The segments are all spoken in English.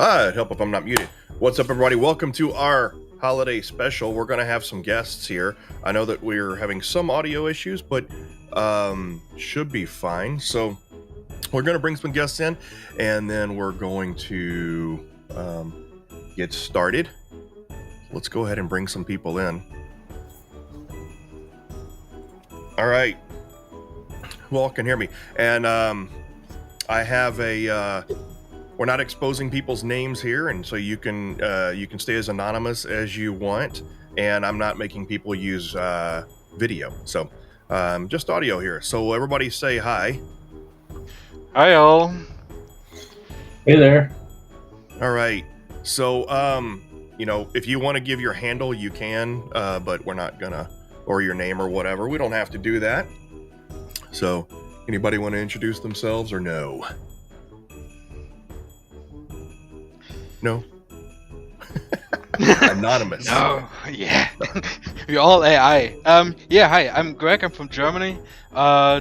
It'd help if I'm not muted. What's up, everybody? Welcome to our holiday special. We're going to have some guests here. I know that we're having some audio issues, but should be fine. So we're going to bring some guests in, and then we're going to get started. Let's go ahead and bring some people in. All right. Who all can hear me? And I have a... we're not exposing people's names here, and so you can stay as anonymous as you want. And I'm not making people use video, so just audio here. So everybody say hi. Hi all. Hey there. All right. So if you want to give your handle, you can, but we're not gonna, or your name or whatever. We don't have to do that. So anybody want to introduce themselves or no? No. Anonymous. No, yeah. We're all AI. Hi, I'm Greg. I'm from Germany.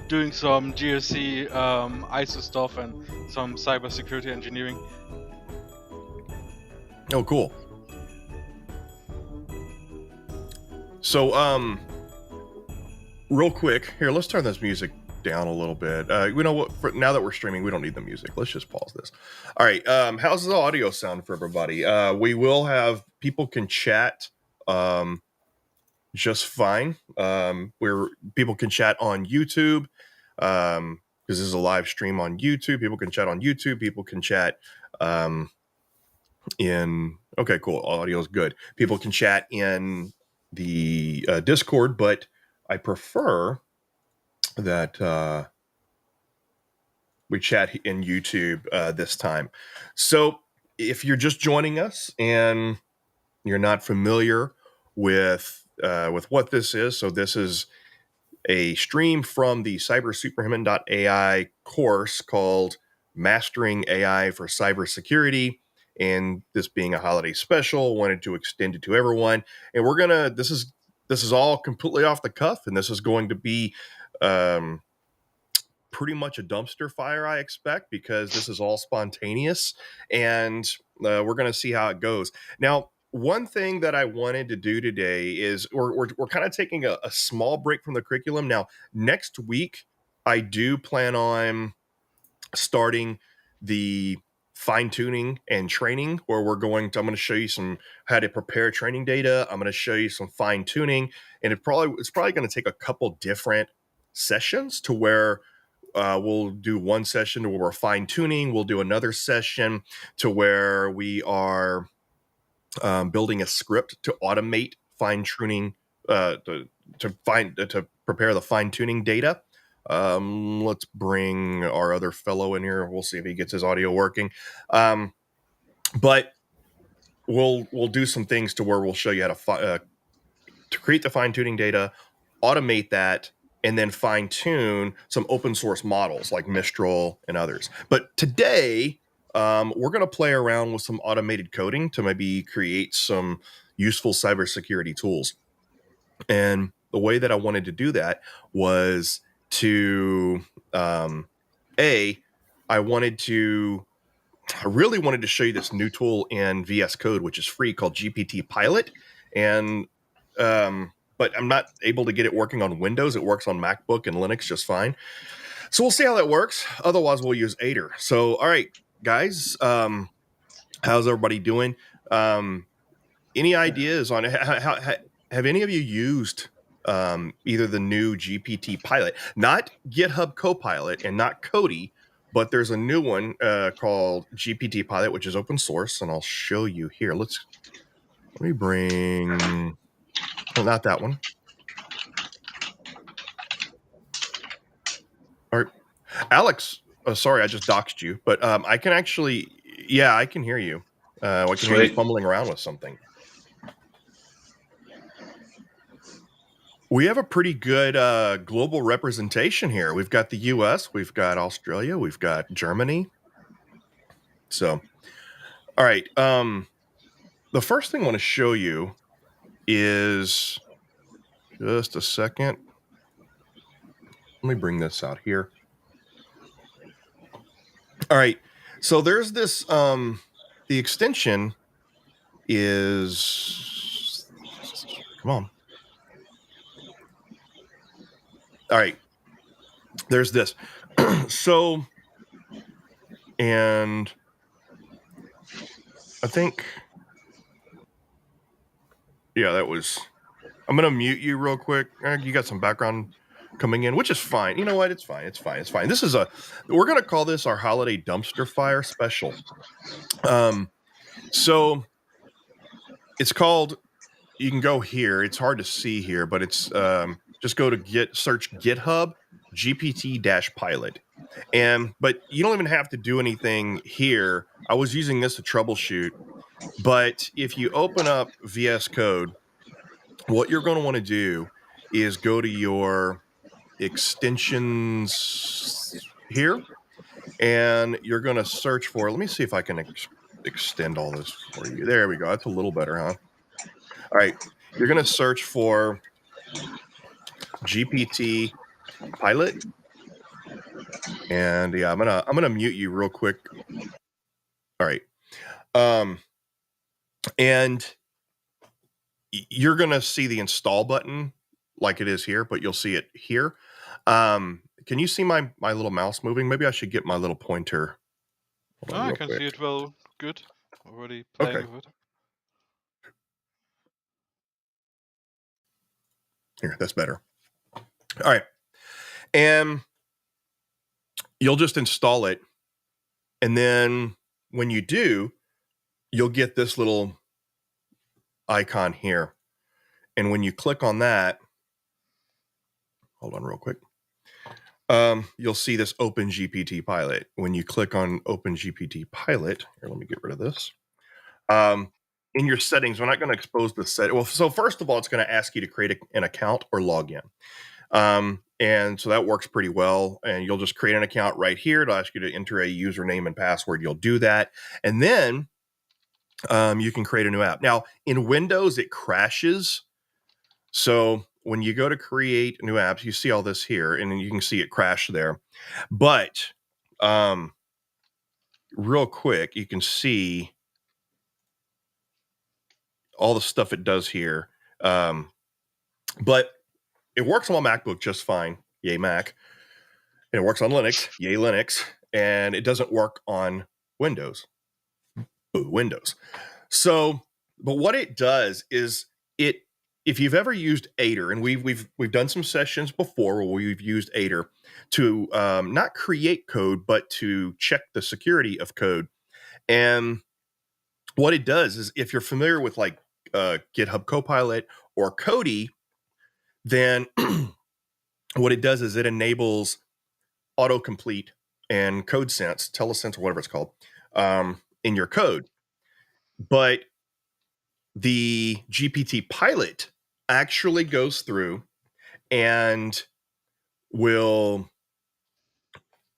Doing some GRC, ISO stuff, and some cybersecurity engineering. Oh, cool. So, real quick, here, let's turn this music down a little bit. You know what? Now that we're streaming, we don't need the music. Let's just pause this. All right. How's the audio sound for everybody? We will have people can chat just fine. Where people can chat on YouTube because this is a live stream on YouTube. People can chat on YouTube. People can chat in. Okay, cool. Audio is good. People can chat in the Discord, but I prefer that we chat in YouTube this time. So if you're just joining us and you're not familiar with what this is, so this is a stream from the Cybersuperhuman.ai course called Mastering AI for Cybersecurity. And this being a holiday special, wanted to extend it to everyone. And we're gonna this is all completely off the cuff, and this is going to be pretty much a dumpster fire, I expect, because this is all spontaneous, and we're going to see how it goes. Now, one thing that I wanted to do today is we're kind of taking a small break from the curriculum. Now, next week, I do plan on starting the fine-tuning and training, where I'm going to show you how to prepare training data. I'm going to show you some fine-tuning, and it's probably going to take a couple different sessions to where we'll do one session where we're fine-tuning. We'll do another session to where we are building a script to automate fine-tuning, to prepare the fine-tuning data. Let's bring our other fellow in here. We'll see if he gets his audio working. But we'll do some things to where we'll show you how to create the fine-tuning data, automate that, and then fine-tune some open source models like Mistral and others. But today, we're going to play around with some automated coding to maybe create some useful cybersecurity tools. And the way that I wanted to do that was to, I really wanted to show you this new tool in VS Code, which is free, called GPT Pilot. And but I'm not able to get it working on Windows. It works on MacBook and Linux just fine. So we'll see how that works. Otherwise, we'll use Aider. So, all right, guys, how's everybody doing? Any ideas on how have any of you used either the new GPT Pilot, not GitHub Copilot and not Cody, but there's a new one called GPT Pilot, which is open source, and I'll show you here. Let me bring, oh, not that one. All right, Alex. Sorry, I just doxed you, but I can actually, yeah, I can hear you. I can hear you Sweet. fumbling around with something. We have a pretty good global representation here. We've got the U.S., we've got Australia, we've got Germany. So, all right. The first thing I want to show you is just a second. Let me bring this out here. All right. So there's this. The extension is. Come on. All right. There's this. So, and I think, yeah, that was. I'm gonna mute you real quick. You got some background coming in, which is fine. You know what? It's fine. It's fine. It's fine. This is we're gonna call this our holiday dumpster fire special. So it's called. You can go here. It's hard to see here, but it's just go to search GitHub GPT-pilot, but you don't even have to do anything here. I was using this to troubleshoot, but if you open up VS Code, what you're going to want to do is go to your extensions here, and you're going to search for. Let me see if I can extend all this for you. There we go. That's a little better, huh? All right. You're going to search for GPT pilot, and yeah, I'm gonna mute you real quick. All right. And you're gonna see the install button like it is here, but you'll see it here. Can you see my little mouse moving? Maybe I should get my little pointer. Oh, I can see it well. Good. Already playing with it. Here, that's better. All right. And you'll just install it. And then when you do, you'll get this little icon here. And when you click on that, hold on real quick. You'll see this Open GPT Pilot. When you click on Open GPT Pilot, here, let me get rid of this. In your settings, we're not going to expose the set. Well, so first of all, it's going to ask you to create an account or log in. And so that works pretty well. And you'll just create an account right here. It'll ask you to enter a username and password. You'll do that. And then you can create a new app. Now, in Windows, it crashes. So when you go to create new apps, you see all this here, and you can see it crash there. But real quick, you can see all the stuff it does here. But it works on my MacBook just fine. Yay, Mac. And it works on Linux. Yay, Linux. And it doesn't work on Windows. Ooh, Windows. So, but what it does is if you've ever used Aider, and we've done some sessions before where we've used Aider to not create code, but to check the security of code. And what it does is, if you're familiar with like GitHub Copilot or Kodi, then what it does is it enables autocomplete and code sense, telesense, or whatever it's called, in your code. But the GPT pilot actually goes through and will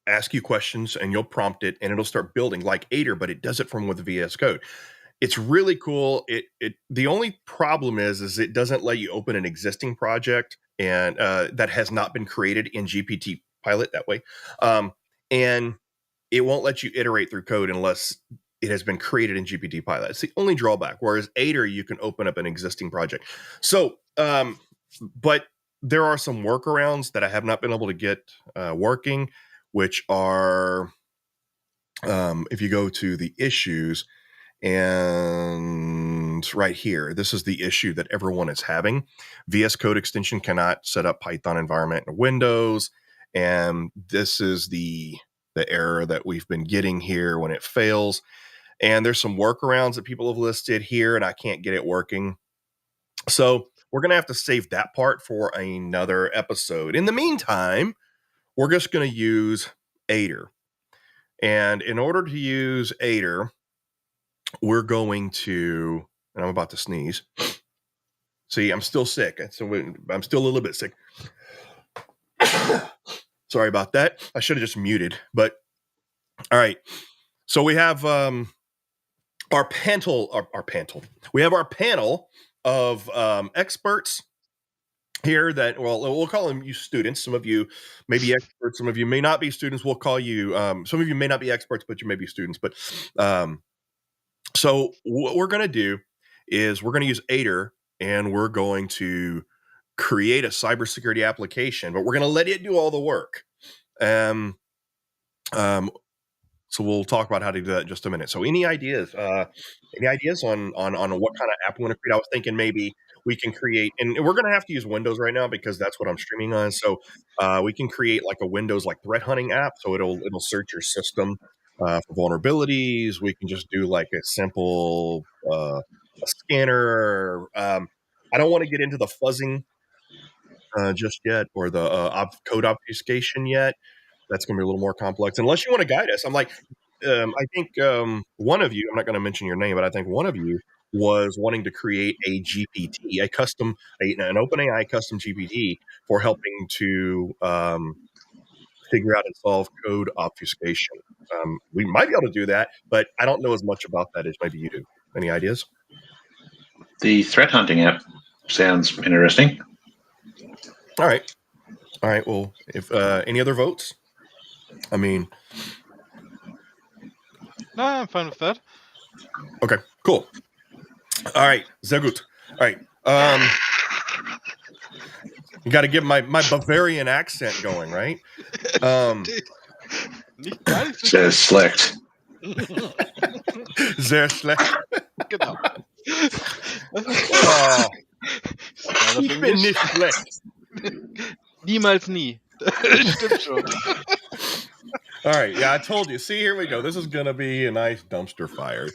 ask you questions, and you'll prompt it, and it'll start building like Aider, but it does it from with VS Code. It's really cool. The only problem is it doesn't let you open an existing project and that has not been created in GPT Pilot that way, and it won't let you iterate through code unless it has been created in GPT Pilot. It's the only drawback. Whereas Aider, you can open up an existing project. So, but there are some workarounds that I have not been able to get working, which are if you go to the issues. And right here, this is the issue that everyone is having. VS Code extension cannot set up Python environment in Windows. And this is the the error that we've been getting here when it fails. And there's some workarounds that people have listed here, and I can't get it working. So we're going to have to save that part for another episode. In the meantime, we're just going to use Aider. And in order to use Aider, we're going to, and I'm about to sneeze. See, I'm still sick. So I'm still a little bit sick. Sorry about that. I should have just muted, but all right. So we have our panel. We have our panel of experts here that, well, we'll call them you students. Some of you may be experts. Some of you may not be students. We'll call you, some of you may not be experts, but you may be students. But so what we're going to do is we're going to use Aider, and we're going to create a cybersecurity application, but we're going to let it do all the work. Um, so we'll talk about how to do that in just a minute. So any ideas? Any ideas on what kind of app we want to create? I was thinking maybe we can create, and we're going to have to use Windows right now because that's what I'm streaming on. So we can create like a Windows like threat hunting app. So it'll search your system for vulnerabilities. We can just do like a simple a scanner. I don't want to get into the fuzzing just yet, or the code obfuscation yet. That's going to be a little more complex, unless you want to guide us. I'm like, I think one of you, I'm not going to mention your name, but I think one of you was wanting to create a GPT, an OpenAI custom GPT for helping to figure out and solve code obfuscation. We might be able to do that, but I don't know as much about that as maybe you do. Any ideas? The threat hunting app sounds interesting. All right. Well, if any other votes? I mean, No, I'm fine with that. okay, cool. All right, sehr gut. All right, you got to get my Bavarian accent going, right? Nicht gar nicht so Says schlecht. Sehr schlecht. genau. Oh, Style of ich bin English. nicht schlecht. Niemals nie. Stimmt schon. All right, yeah, I told you. See, here we go. This is gonna be a nice dumpster fire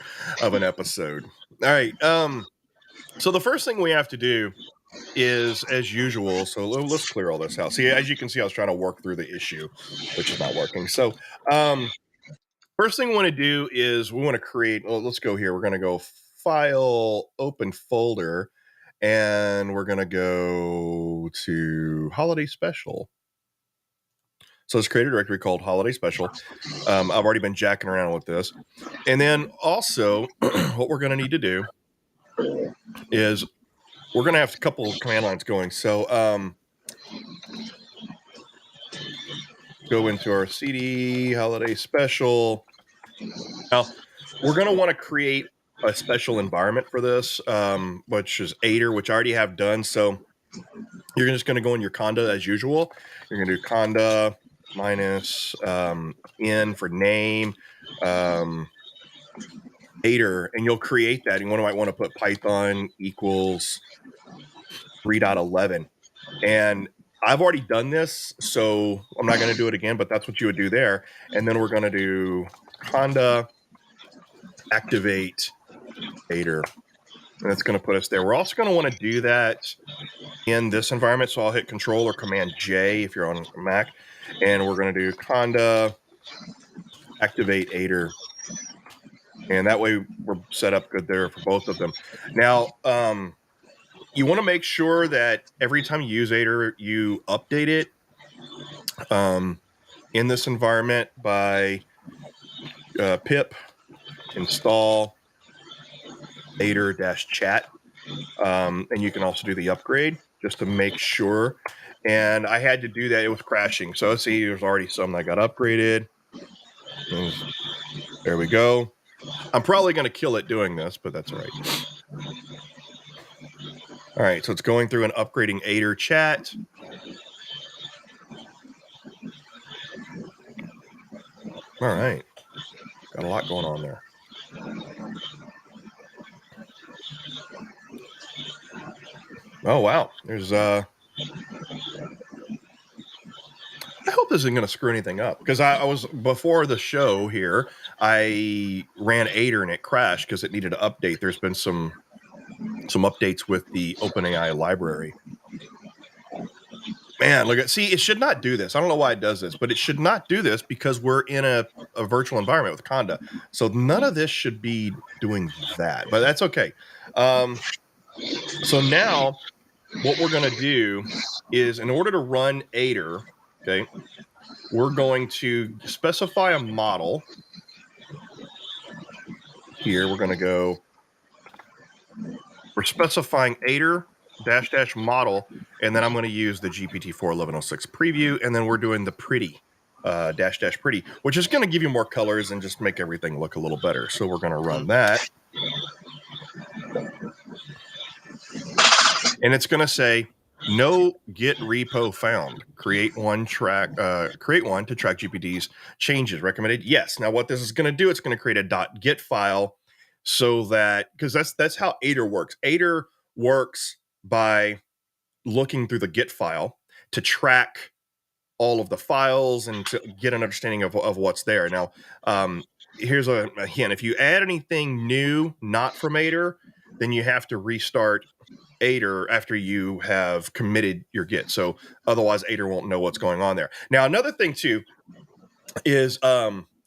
of an episode. All right, so the first thing we have to do is, as usual, so let's clear all this out. See, as you can see, I was trying to work through the issue, which is not working. So, first thing we want to do is we want to create, well, let's go here. We're going to go File, Open Folder, and we're going to go to Holiday Special. So let's create a directory called Holiday Special. I've already been jacking around with this. And then also, what we're going to need to do is we're going to have a couple of command lines going. So go into our CD, Holiday Special. Now, we're going to want to create a special environment for this, which is Aider, which I already have done. So you're just going to go in your conda as usual. You're going to do conda minus n for name, Aider, and you'll create that. You might want to put Python equals 3.11. And I've already done this, so I'm not going to do it again, but that's what you would do there. And then we're going to do conda activate Aider. And that's going to put us there. We're also going to want to do that in this environment. So I'll hit Control or Command J if you're on Mac. And we're going to do conda activate Aider. And that way we're set up good there for both of them. Now, you want to make sure that every time you use Aider, you update it in this environment by pip install Aider-chat. And you can also do the upgrade just to make sure. And I had to do that. It was crashing. So let's see, there's already some that got upgraded. And there we go. I'm probably going to kill it doing this, but that's all right. All right, so it's going through and upgrading Aider chat. All right. Got a lot going on there. Oh, wow. There's hope this isn't going to screw anything up, because I was, before the show here, I ran Aider and it crashed because it needed to update. There's been some updates with the OpenAI library. Man, look at, see, it should not do this. I don't know why it does this, but it should not do this because we're in a virtual environment with Conda. So none of this should be doing that, but that's okay. So now what we're going to do is, in order to run Aider, okay, we're going to specify a model. Here, we're going to go, we're specifying Aider -- model, and then I'm going to use the GPT-4 1106 preview, and then we're doing the pretty -- pretty, which is going to give you more colors and just make everything look a little better. So we're going to run that, and it's going to say no Git repo found. Create one to track GPT's changes. Recommended yes. Now what this is going to do, it's going to create a .git file, so that, because that's how Aider works. Aider works by looking through the Git file to track all of the files and to get an understanding of what's there. Now, here's a hint. If you add anything new not from Aider, then you have to restart Aider after you have committed your Git. So otherwise Aider won't know what's going on there. Now, another thing too is,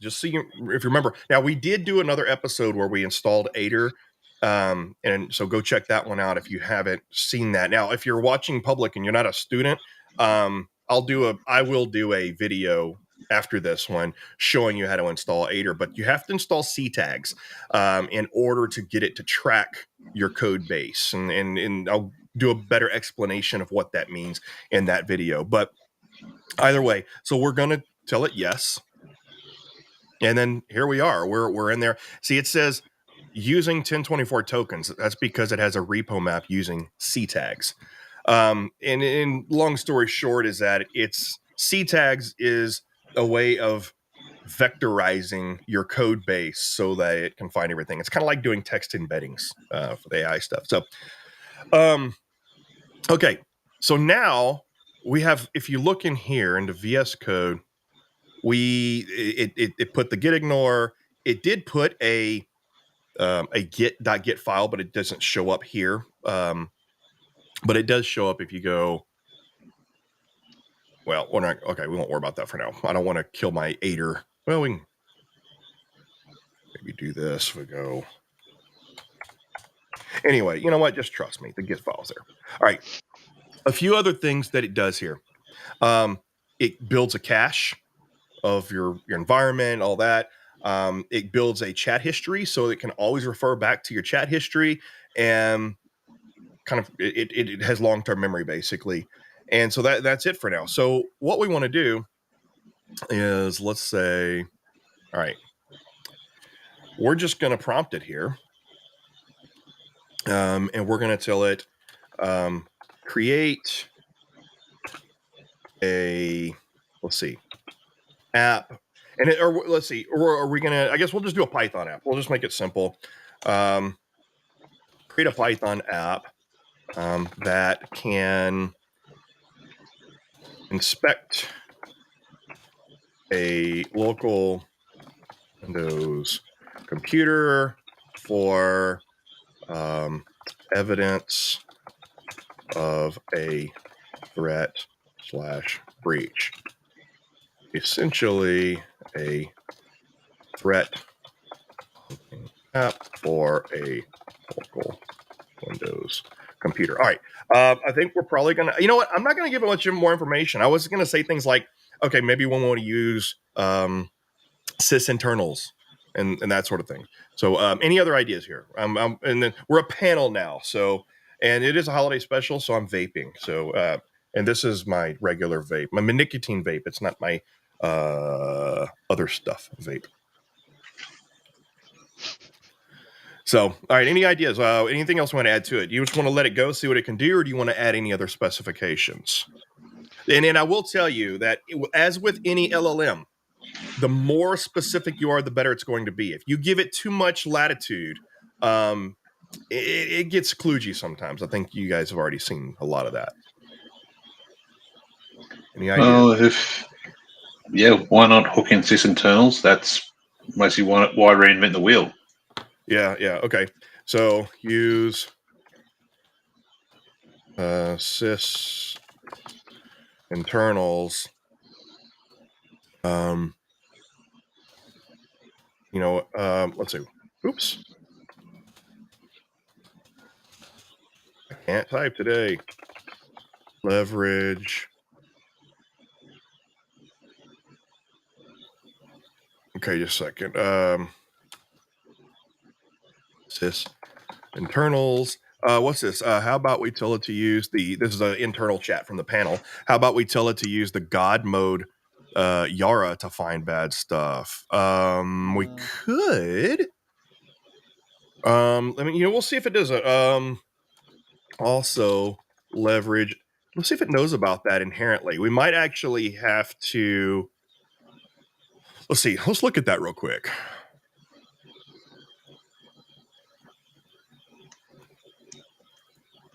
just so you, if you remember, now we did do another episode where we installed Aider. And so go check that one out if you haven't seen that. Now, if you're watching public and you're not a student, I will do a video after this one showing you how to install Aider, but you have to install C tags in order to get it to track your code base. And I'll do a better explanation of what that means in that video. But either way, so we're going to tell it yes. And then here we are, we're in there. See, it says using 1024 tokens. That's because it has a repo map using C tags. And long story short is that it's C tags is a way of vectorizing your code base so that it can find everything. It's kind of like doing text embeddings for the AI stuff. So, okay. So now we have, if you look in here into VS Code, it put the git ignore. It did put a git.git file, but it doesn't show up here. But it does show up if you go, well, we're not, okay, we won't worry about that for now. I don't want to kill my Aider. Well, we can maybe do this. We go. Anyway, you know what? Just trust me. The git file's there. All right. A few other things that it does here. It builds a cache of your environment, all that. It builds a chat history, so it can always refer back to your chat history, and kind of it has long-term memory basically. And so that's it for now. So what we want to do is, let's say, all right, we're just going to prompt it here, and we're going to tell it create a, let's see, app. And or let's see, or are we gonna, I guess we'll just do a Python app. We'll just make it simple. Create a Python app that can inspect a local Windows computer for evidence of a threat / breach. Essentially a threat app for a local Windows computer. All right. I think we're probably going to, you know what? I'm not going to give it much more information. I was going to say things like, okay, maybe we want to use sys internals and that sort of thing. So any other ideas here? And then we're a panel now. So, and it is a holiday special, so I'm vaping. So, and this is my regular vape, my nicotine vape. It's not my other stuff vape. So, all right, any ideas? Anything else you want to add to it? You just want to let it go, see what it can do, or do you want to add any other specifications? And then I will tell you that, as with any LLM, the more specific you are, the better it's going to be. If you give it too much latitude, it gets kludgy sometimes. I think you guys have already seen a lot of that. Any ideas? Well, Yeah, why not hook in sysinternals? That's mostly why reinvent the wheel. Yeah, okay. So use sys internals. Let's see. Oops. I can't type today. Leverage. Okay, just a second. Sys internals. What's this? How about we tell it to use this is an internal chat from the panel. How about we tell it to use the God mode Yara to find bad stuff? We could. We'll see if it does it. Also leverage. Let's see if it knows about that inherently. We might actually have to. Let's see. Let's look at that real quick.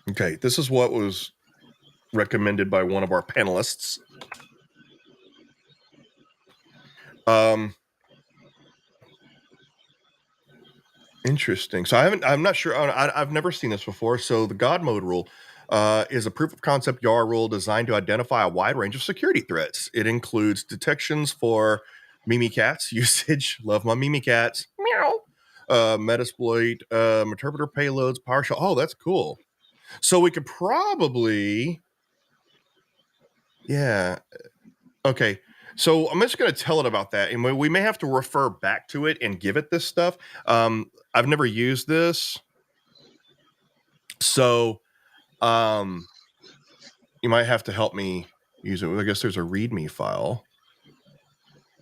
Okay, this is what was recommended by one of our panelists. Interesting. So I'm not sure. I've never seen this before. So the God mode rule is a proof of concept YAR rule designed to identify a wide range of security threats. It includes detections for Mimikatz usage. Love my Mimikatz. Meow. Metasploit, interpreter payloads, PowerShell. Oh, that's cool. So we could probably, yeah. Okay. So I'm just going to tell it about that, and we may have to refer back to it and give it this stuff. I've never used this. So, you might have to help me use it. I guess there's a README file.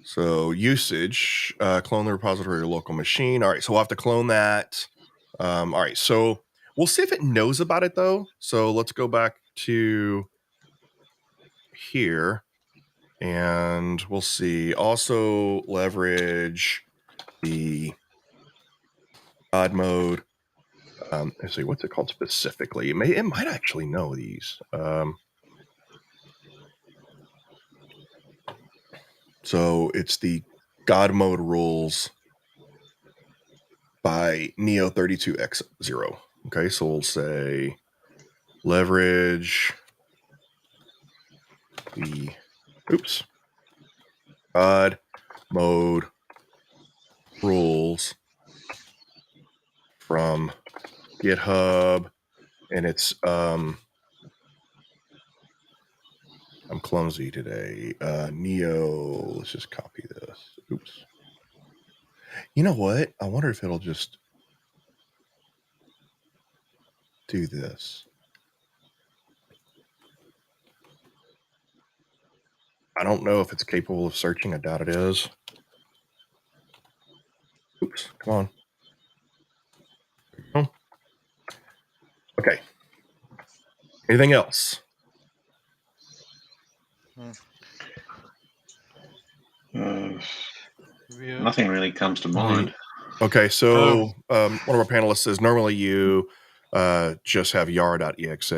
So usage, clone the repository or local machine. All right, so we'll have to clone that. All right, so we'll see if it knows about it though. So let's go back to here, and we'll see. Also leverage the God mode. Let's see, what's it called specifically? It might actually know these. So it's the God mode rules by Neo32X0. Okay, so we'll say leverage the God mode rules from GitHub, and it's I'm clumsy today. Neo, let's just copy this. Oops. You know what? I wonder if it'll just do this. I don't know if it's capable of searching. I doubt it is. Oops, come on. Oh. Okay. Anything else? Nothing really comes to mind. Okay, so one of our panelists says normally you just have yara.exe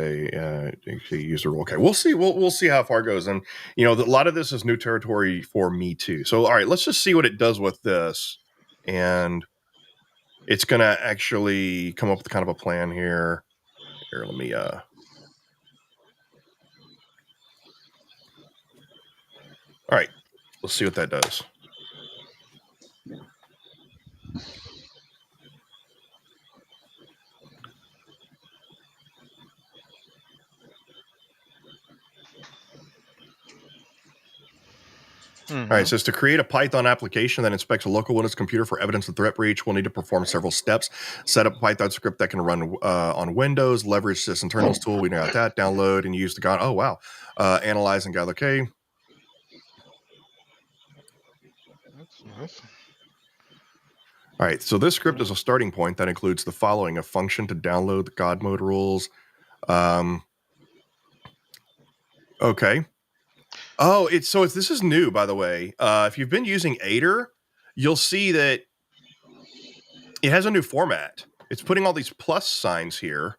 user rule. Okay, we'll see. We'll see how far it goes. And a lot of this is new territory for me too. So all right, let's just see what it does with this. And it's gonna actually come up with kind of a plan here. Here, let me all right, let's see what that does. All right, it says to create a Python application that inspects a local Windows computer for evidence of threat breach, we'll need to perform several steps. Set up a Python script that can run on Windows, leverage this internals tool. We got that. Download and use the God. Oh, wow. Analyze and gather. Okay. That's nice. All right, so this script is a starting point that includes the following: a function to download the God mode rules. Okay. Oh, this is new, by the way. If you've been using Aider, you'll see that it has a new format. It's putting all these plus signs here.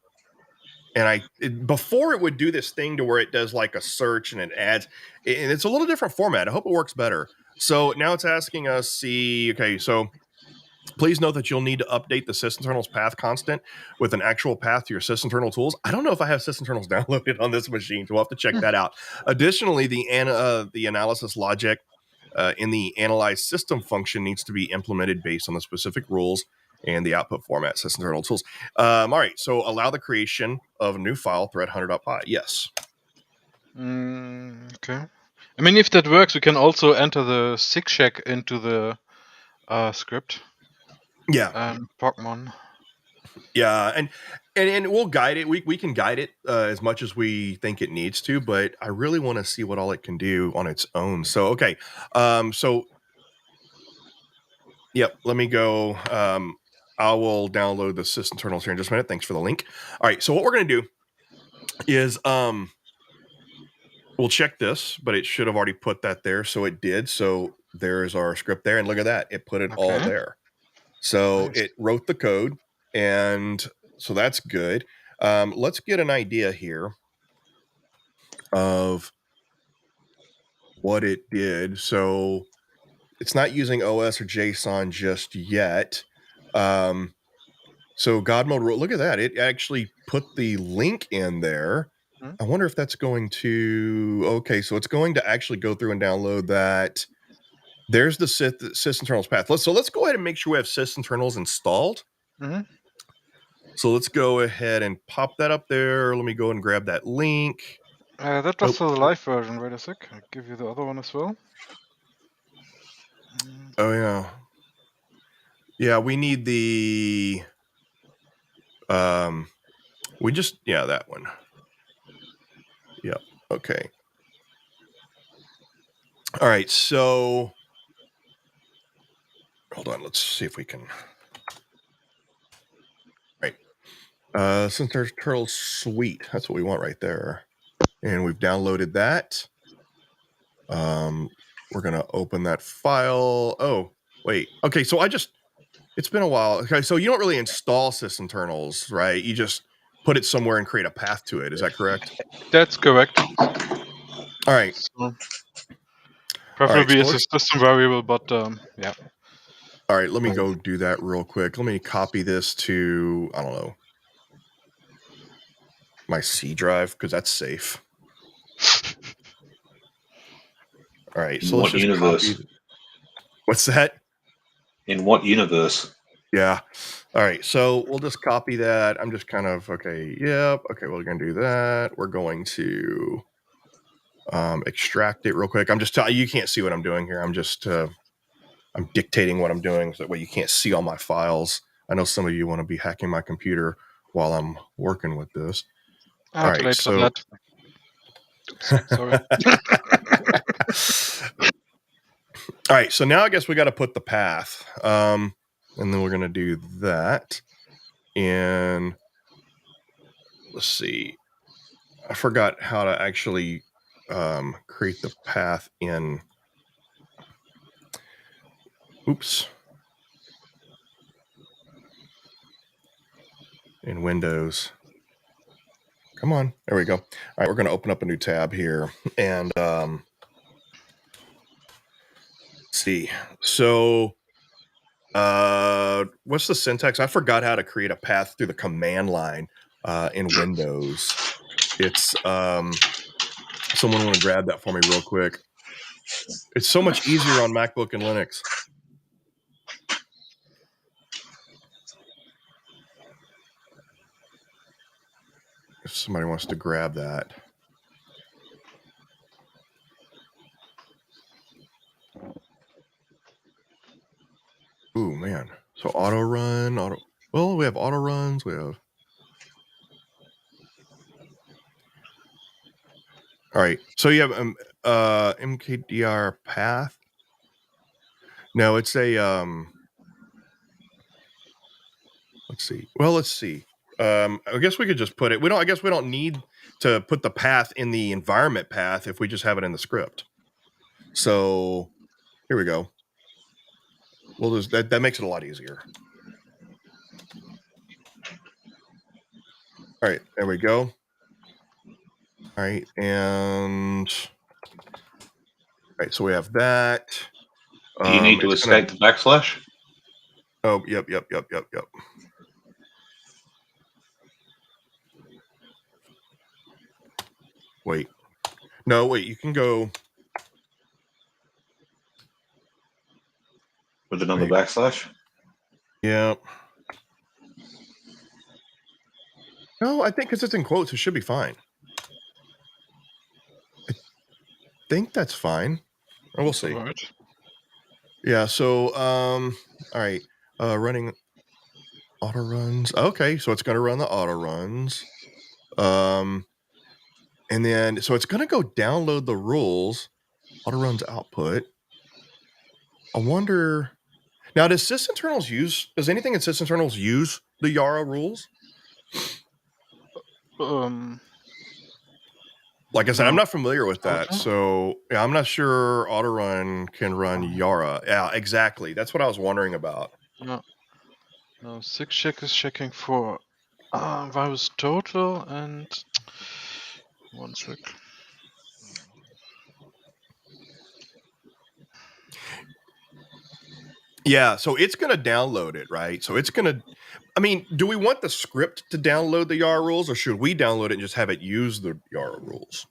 and before it would do this thing to where it does like a search and it adds, and it's a little different format. I hope it works better. So now it's asking us, okay, so please note that you'll need to update the sysinternals path constant with an actual path to your sysinternal tools. I don't know if I have sysinternals downloaded on this machine, so we'll have to check that out. Additionally, the analysis logic in the analyze system function needs to be implemented based on the specific rules and the output format, sysinternal tools. All right, so allow the creation of a new file, thread100.py. Yes. Okay. I mean, if that works, we can also enter the SIGCheck into the script. Yeah. Pokemon. Yeah, and we'll guide it. We can guide it as much as we think it needs to, but I really want to see what all it can do on its own. So okay, so yep, let me go. I will download the sysinternals here in just a minute. Thanks for the link. All right, so what we're gonna do is we'll check this, but it should have already put that there, so it did. So there's our script there, and look at that, it put it all there. So Nice. it wrote the code, and so that's good. Let's get an idea here of what it did. So it's not using OS or JSON just yet. So God mode rule, look at that. It actually put the link in there. I wonder if that's going to, okay, so it's going to actually go through and download that. There's the sysinternals path. Let's go ahead and make sure we have sysinternals installed. So let's go ahead and pop that up there. Let me go and grab that link. That was the live version. Wait a sec. I'll give you the other one as well. Oh, yeah. Yeah, we need the... that one. Yeah, okay. All right, so... Hold on, let's see if we can... Since there's Turtle Suite, that's what we want right there. And we've downloaded that. We're going to open that file. Oh, wait. Okay, so it's been a while. Okay, so you don't really install sysinternals, right? You just put it somewhere and create a path to it. Is that correct? That's correct. All right. So, preferably as a system variable, but yeah. All right, let me go do that real quick. Let me copy this to, I don't know, my C drive, because that's safe. All right, so let's just copy. What's that? In what universe? Yeah. All right, so we'll just copy that. I'm just kind of, okay, yep. Okay, we're going to do that. We're going to extract it real quick. I'm just telling you, can't see what I'm doing here. I'm just, I'm dictating what I'm doing so that way you can't see all my files. I know some of you want to be hacking my computer while I'm working with this. All right, so that. Oops, sorry. All right, so now I guess we got to put the path, and then we're gonna do that. And let's see, I forgot how to actually create the path in. Oops. In Windows. Come on, there we go. All right, we're gonna open up a new tab here, and let's see. So, what's the syntax? I forgot how to create a path through the command line in Windows. It's someone want to grab that for me real quick. It's so much easier on MacBook and Linux. If somebody wants to grab that. Ooh, man. So auto run, well, we have auto runs, we have. All right. So you have MKDR path. No, it's a let's see. Well, let's see. I guess we could just put it. I guess we don't need to put the path in the environment path if we just have it in the script. So here we go. Well, that makes it a lot easier. All All right, there we go. All right, and all right, so we have that. Do you need to It's gonna. escape the backslash? Oh, yep. Wait. No, wait. You can go. With another Wait. backslash? Yeah. No, I think because it's in quotes, it should be fine. I think that's fine. Or we'll see. Alright. Yeah. So, all right. Running auto runs. Okay, so it's going to run the auto runs. And then so it's going to go download the rules. Auto runs output. I wonder. Now, does anything in sysinternals use the Yara rules? Like I said, I'm No. not familiar with that. Auto? So yeah, I'm not sure Autorun can run Yara. Yeah, exactly. That's what I was wondering about. No. No, 6check is checking for virus total and 1 sec. Yeah, so it's going to download it, right? So it's going to, I mean, do we want the script to download the Yara rules, or should we download it and just have it use the Yara rules?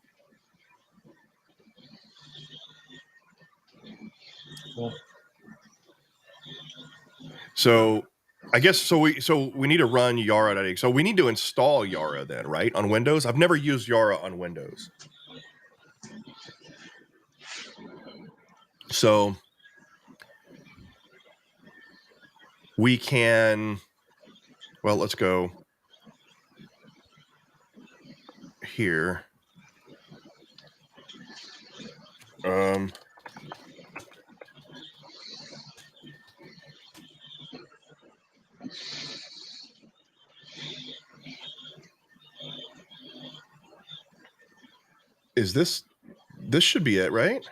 So I guess so we need to run Yara.exe. So we need to install Yara then, right? On Windows. I've never used Yara on Windows. So we can, well, let's go here. Is this should be it, right?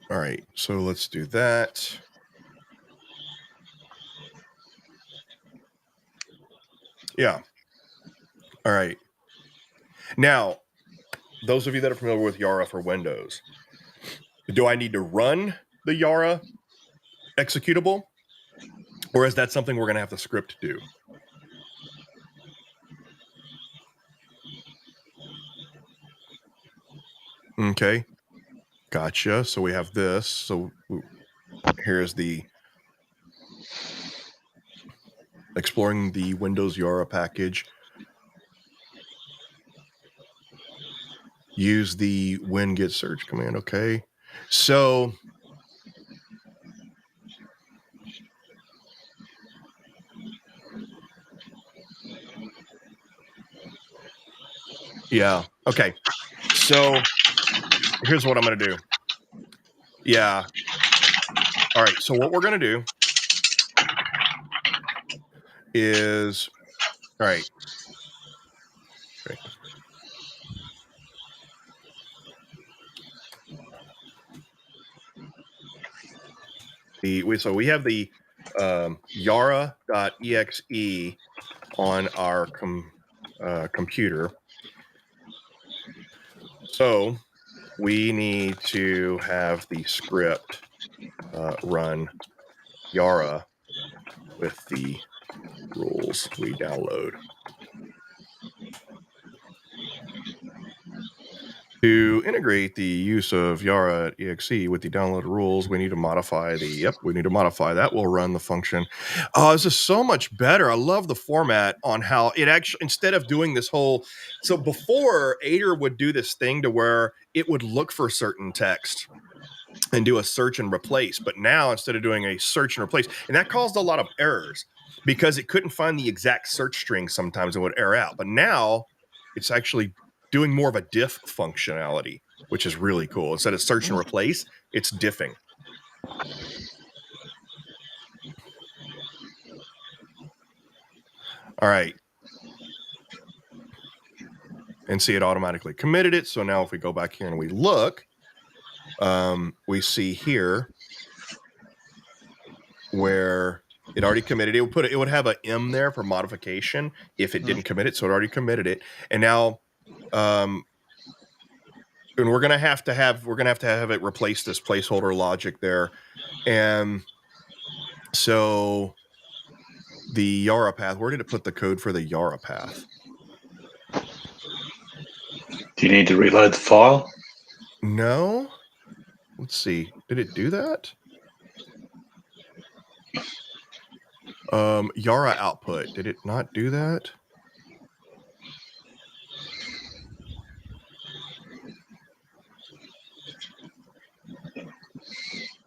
All right, so let's do that. Yeah. All right. Now, those of you that are familiar with Yara for Windows, do I need to run the Yara executable? Or is that something we're going to have the script do? Okay. Gotcha. So we have this. So here's the exploring the Windows Yara package. Use the win-get search command. Okay. So yeah. Okay. So here's what I'm going to do. Yeah. All right. So what we're going to do is, all right. Okay. So we have the Yara.exe on our computer. So we need to have the script run Yara with the rules we download. To integrate the use of Yara.exe with the download rules, we need to modify that. We'll run the function. Oh, this is so much better. I love the format on how it actually, instead of doing this whole, so before Aider would do this thing to where it would look for certain text and do a search and replace. But now instead of doing a search and replace, and that caused a lot of errors because it couldn't find the exact search string sometimes and would error out. But now it's actually doing more of a diff functionality, which is really cool. Instead of search and replace, it's diffing. All right. And see, it automatically committed it. So now if we go back here and we look, we see here where it already committed. It would have a M there for modification if it didn't commit it, so it already committed it. And now, and we're gonna have to have it replace this placeholder logic there, and so the Yara path. Where did it put the code for the Yara path? Do you need to reload the file? No. Let's see. Did it do that? Yara output. Did it not do that?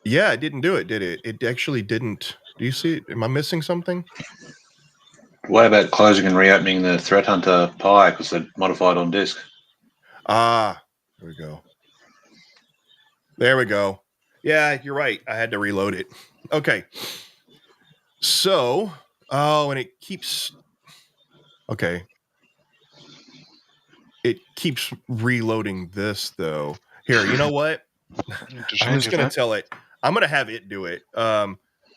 Yeah, it didn't do it, did it? It actually didn't. Do you see it? Am I missing something? What about closing and reopening the Threat Hunter Pi because they're modified on disk? Ah, there we go. There we go. Yeah, you're right. I had to reload it. Okay. So, and it keeps. Okay. It keeps reloading this though. Here, you know what? I'm just gonna tell it. I'm gonna have it do it.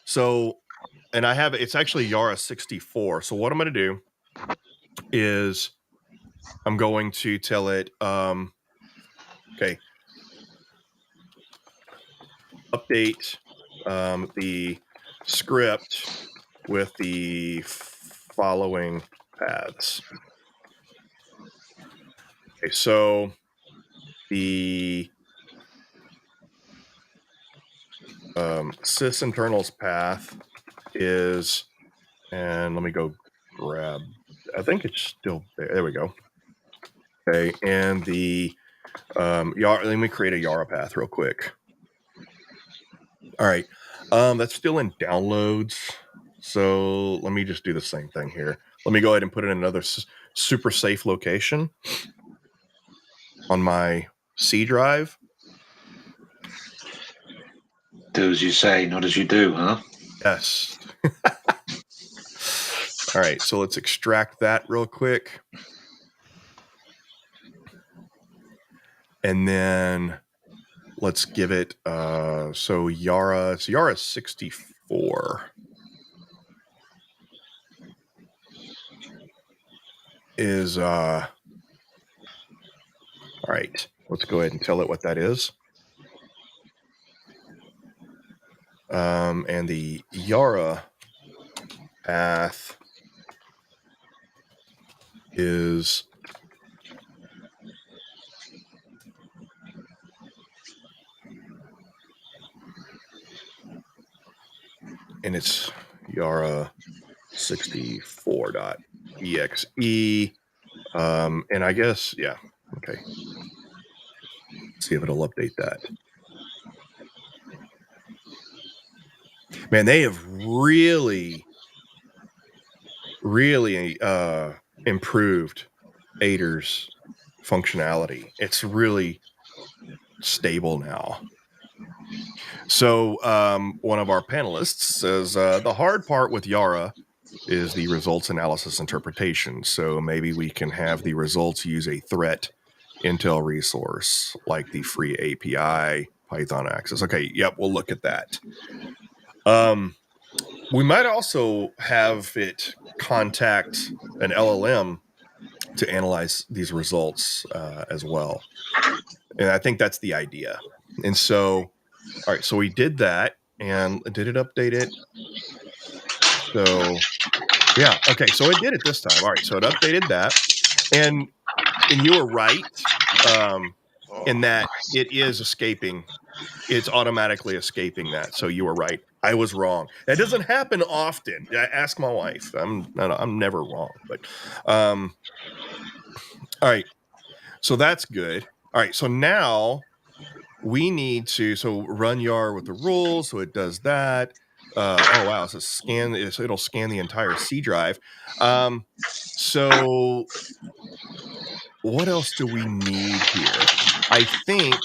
So, and I have it's actually Yara 64. So what I'm gonna do is I'm going to tell it. Okay. Update the script with the following paths. Okay, so the sysinternals path is, and let me go grab, I think it's still there. There we go. Okay, and the Yara, let me create a Yara path real quick. All right, that's still in downloads. So let me just do the same thing here. Let me go ahead and put it in another super safe location on my C drive. Do as you say, not as you do, huh? Yes. All right, so let's extract that real quick. And then let's give it, so Yara 64 is, all right, let's go ahead and tell it what that is. And the Yara path is and it's Yara 64.exe. And I guess, yeah, okay. Let's see if it'll update that. Man, they have really improved Aider's functionality. It's really stable now. So one of our panelists says the hard part with Yara is the results analysis interpretation. So maybe we can have the results use a threat Intel resource like the free API Python access. Okay, yep, we'll look at that. We might also have it contact an LLM to analyze these results as well. And I think that's the idea. And so, all right, so we did that. And did it update it? So, yeah, okay, so it did it this time. All right, so it updated that. And you were right in that it is escaping. It's automatically escaping that. So you were right. I was wrong. That doesn't happen often. Ask my wife. I'm never wrong. But all right. So that's good. All right. So now we need to run Yar with the rules. So it does that. Oh wow. So it'll scan the entire C drive. So what else do we need here? I think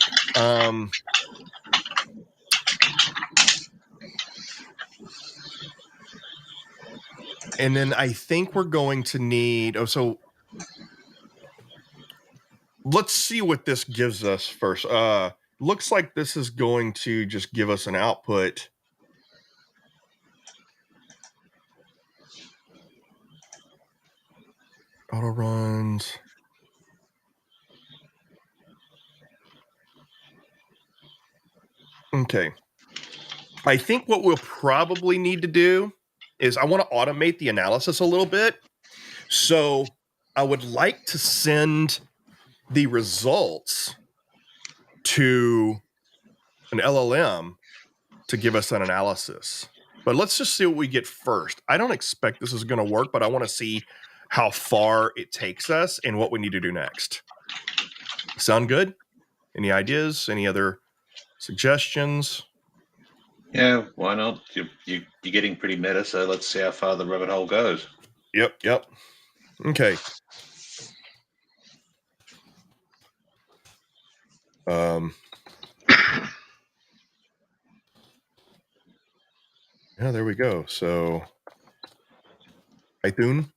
and then I think we're going to need, so let's see what this gives us first. Looks like this is going to just give us an output Auto runs. Okay. I think what we'll probably need to do is I want to automate the analysis a little bit. So I would like to send the results to an LLM to give us an analysis. But let's just see what we get first. I don't expect this is going to work, but I want to see how far it takes us and what we need to do next. Sound good? Any ideas? Any other suggestions? Yeah, why not? You're getting pretty meta, so let's see how far the rabbit hole goes. Yep. Okay. Yeah, there we go. So, iTunes.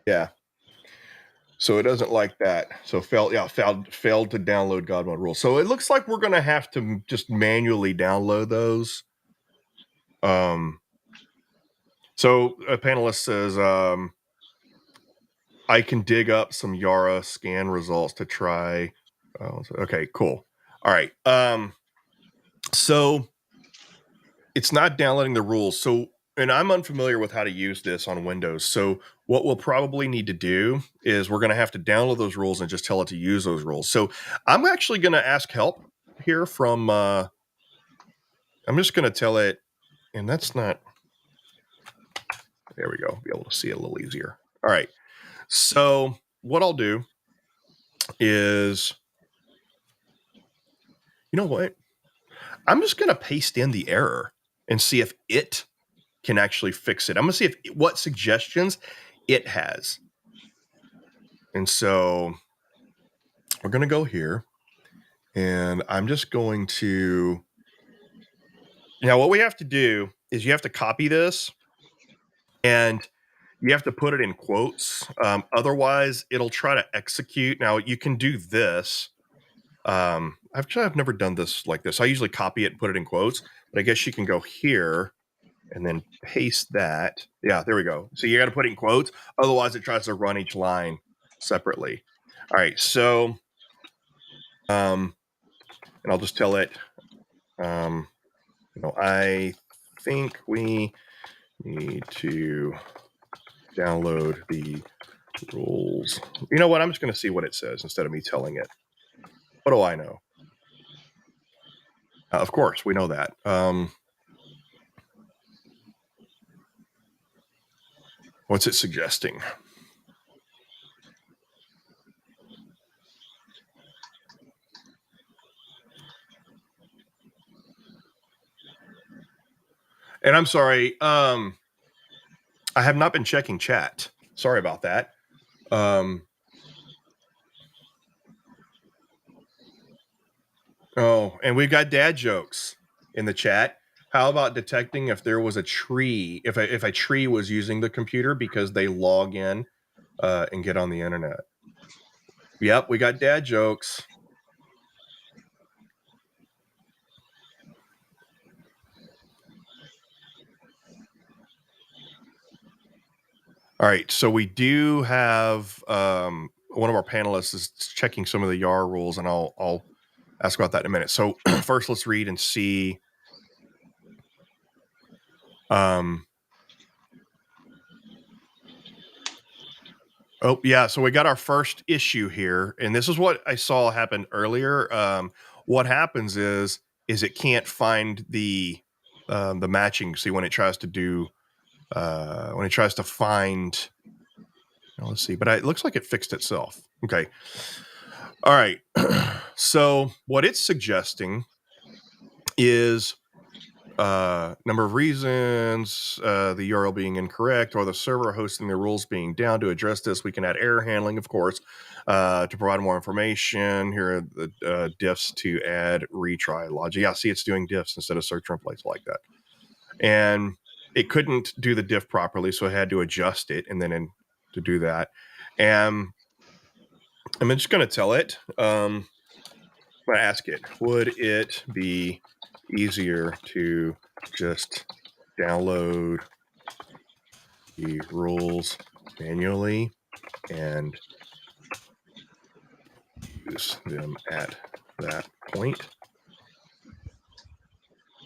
Yeah. So it doesn't like that. So failed to download God mode rules. So it looks like we're gonna have to just manually download those. So a panelist says, I can dig up some Yara scan results to try. Okay, cool. All right. So it's not downloading the rules. So, and I'm unfamiliar with how to use this on Windows. So what we'll probably need to do is we're going to have to download those rules and just tell it to use those rules. So I'm actually going to ask help here from, I'm just going to tell it, and that's not, there we go. Be able to see it a little easier. All right. So what I'll do is, you know what? I'm just going to paste in the error and see if it can actually fix it. I'm going to see what suggestions it has. And so we're going to go here and I'm just going to, now what we have to do is you have to copy this and you have to put it in quotes. Otherwise it'll try to execute. Now you can do this. I've never done this like this. I usually copy it and put it in quotes, but I guess you can go here and then paste that. Yeah, there we go. So you got to put it in quotes. Otherwise it tries to run each line separately. All right. So, and I'll just tell it, I think we need to download the rules. You know what? I'm just going to see what it says instead of me telling it. What do I know? Of course, we know that. What's it suggesting? And I'm sorry, I have not been checking chat. Sorry about that. Oh, and we've got dad jokes in the chat. How about detecting if there was a tree, if a tree was using the computer because they log in and get on the internet? Yep, we got dad jokes. All right, so we do have one of our panelists is checking some of the YAR rules, and I'll ask about that in a minute. So first, let's read and see. Oh yeah, so we got our first issue here, and this is what I saw happen earlier. What happens is it can't find the matching. See, when it tries to do when it tries to find. Let's see, but it looks like it fixed itself. Okay. All right. So what it's suggesting is number of reasons, the URL being incorrect, or the server hosting the rules being down. To address this, we can add error handling, of course, to provide more information. Here are the diffs to add retry logic. Yeah, see, it's doing diffs instead of search templates like that. And it couldn't do the diff properly, so I had to adjust it, and then to do that. And I'm just going to tell it, I'm going to ask it, would it be easier to just download the rules manually and use them at that point.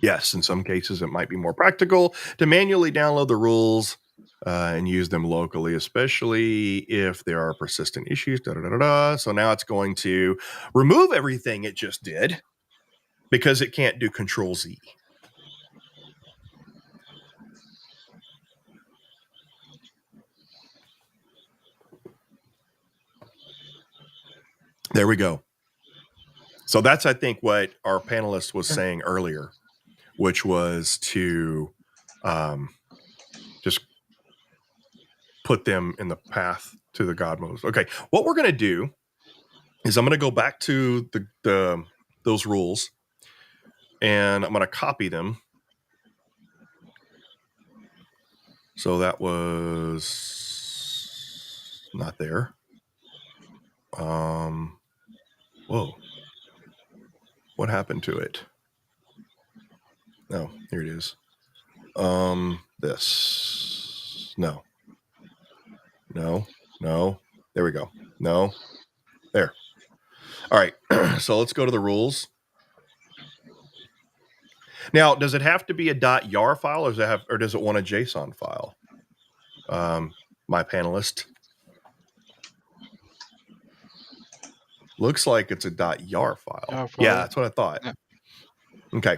Yes, in some cases, it might be more practical to manually download the rules and use them locally, especially if there are persistent issues. So now it's going to remove everything it just did because it can't do Control Z. There we go. So that's, I think, what our panelist was saying earlier, which was to just put them in the path to the God modes. Okay, what we're going to do is I'm going to go back to those rules, and I'm going to copy them. So that was not there. Whoa. What happened to it? Oh, here it is. This. No. There we go. No. There. All right. So let's go to the rules. Now, does it have to be a .yar file, or does it want a JSON file? My panelist. Looks like it's a .yar file. Yeah, that's what I thought. Yeah. Okay.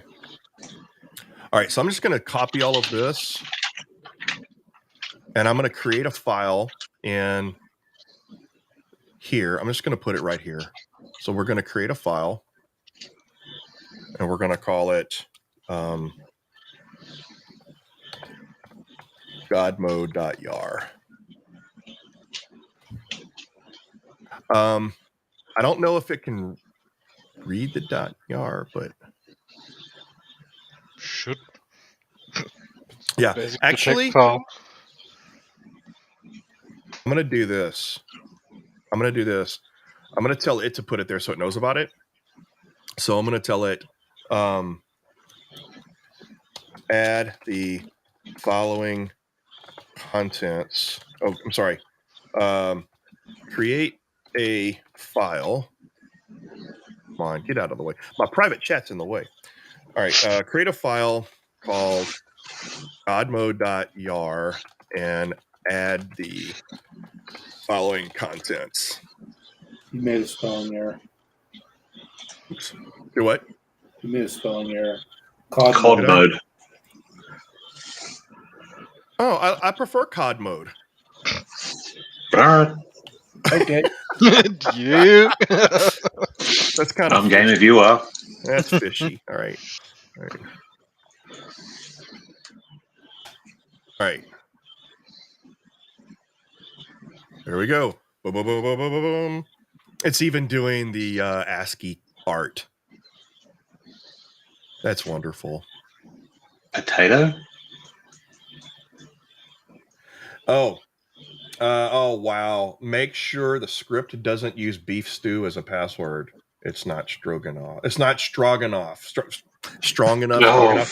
All right, so I'm just going to copy all of this, and I'm going to create a file in here. I'm just going to put it right here. So we're going to create a file, and we're going to call it godmode.yar. I don't know if it can read the .yar, but Should. Yeah, Basic actually, text file. I'm going to do this. I'm going to tell it to put it there so it knows about it. So I'm going to tell it, add the following contents. Oh, I'm sorry. Create a file. Come on, get out of the way. My private chat's in the way. All right, create a file called godmode.yar and add the following contents. You made a spelling error. Oops. Do what? You made a spelling error. COD mode. Oh, I prefer COD mode. All right. Okay. You. That's kind of I'm game if you are. That's fishy. All right. There we go. Boom, boom, boom, boom, boom, boom. It's even doing the ASCII art. That's wonderful. Potato? Oh, wow. Make sure the script doesn't use beef stew as a password. It's not stroganoff. It's not stroganoff. Strong enough. Oh,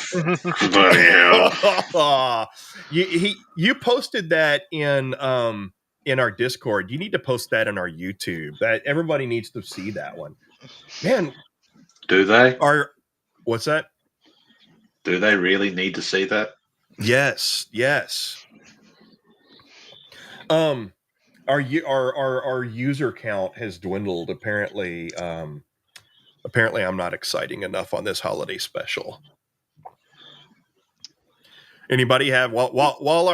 bloody hell. You posted that in our Discord. You need to post that in our YouTube. That everybody needs to see that one. Man, Do they? What's that? Do they really need to see that? Yes. Our user count has dwindled. Apparently, I'm not exciting enough on this holiday special. Anybody have while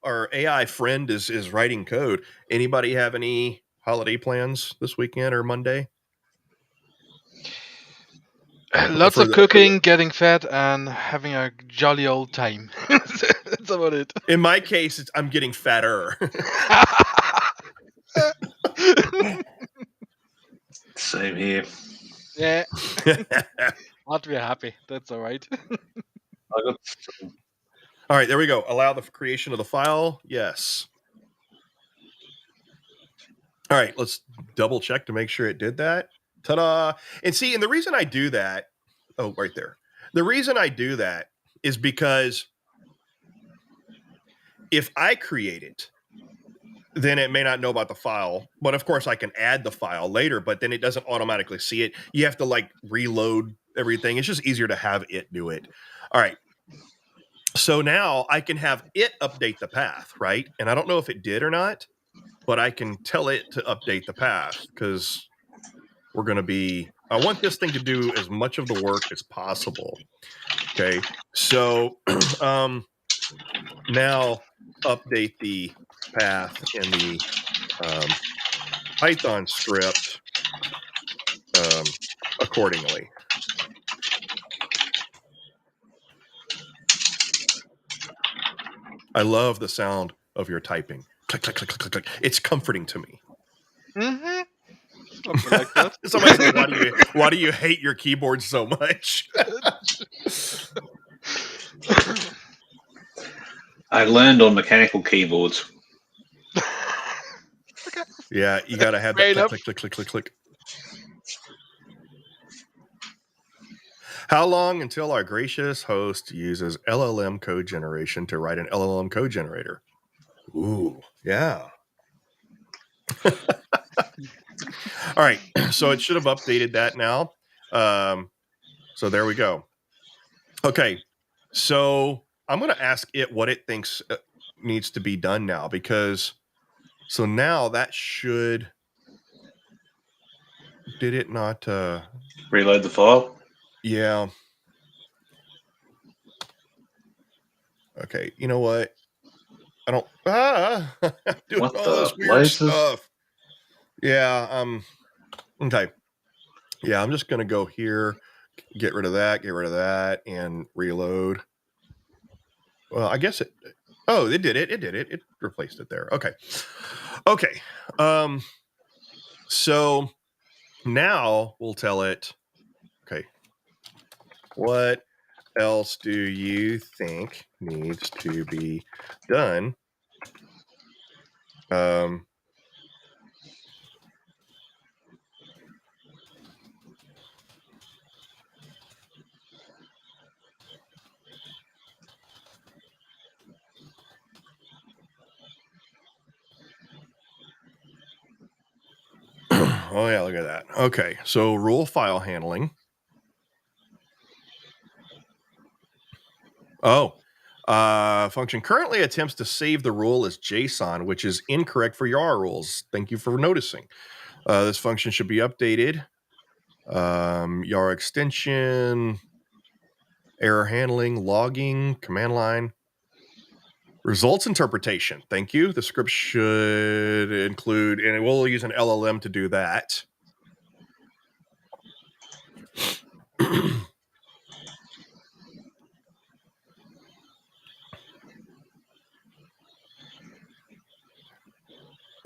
our AI friend is writing code? Anybody have any holiday plans this weekend or Monday? Lots of cooking, getting fat, and having a jolly old time. That's about it. In my case, I'm getting fatter. Same here. Yeah. Not be happy. That's all right. All right, there we go. Allow the creation of the file. Yes. All right, let's double check to make sure it did that. Ta-da! And the reason I do that, right there. The reason I do that is because if I create it, then it may not know about the file. But of course, I can add the file later, but then it doesn't automatically see it. You have to like reload everything. It's just easier to have it do it. All right. So now I can have it update the path, right? And I don't know if it did or not, but I can tell it to update the path because we're going to be, I want this thing to do as much of the work as possible. Okay. So now update the path in the Python script accordingly. I love the sound of your typing. Click, click, click, click, click, click. It's comforting to me. Mm-hmm. Something like that. Somebody said, why do you hate your keyboard so much? I learned on mechanical keyboards. Okay. Yeah, you got to have Fair that enough. click, click, click, click, click, click. How long until our gracious host uses LLM code generation to write an LLM code generator? Ooh, yeah. All right, so it should have updated that now. So there we go. Okay, so I'm going to ask it what it thinks needs to be done now, because so now that should, did it not? Reload the file. Yeah. Okay, you know what? I don't. Doing What all the this weird blazes? stuff. Yeah. Okay. Yeah, I'm just gonna go here, get rid of that, and reload. Well, I guess it. Oh, it did it. It did it. It replaced it there. Okay. Okay. So now we'll tell it. Okay. What else do you think needs to be done? Oh yeah, look at that. Okay, so rule file handling. Oh, function currently attempts to save the rule as JSON, which is incorrect for YAR rules. Thank you for noticing. This function should be updated. YAR extension, error handling, logging, command line. Results interpretation. Thank you. The script should include, and we'll use an LLM to do that.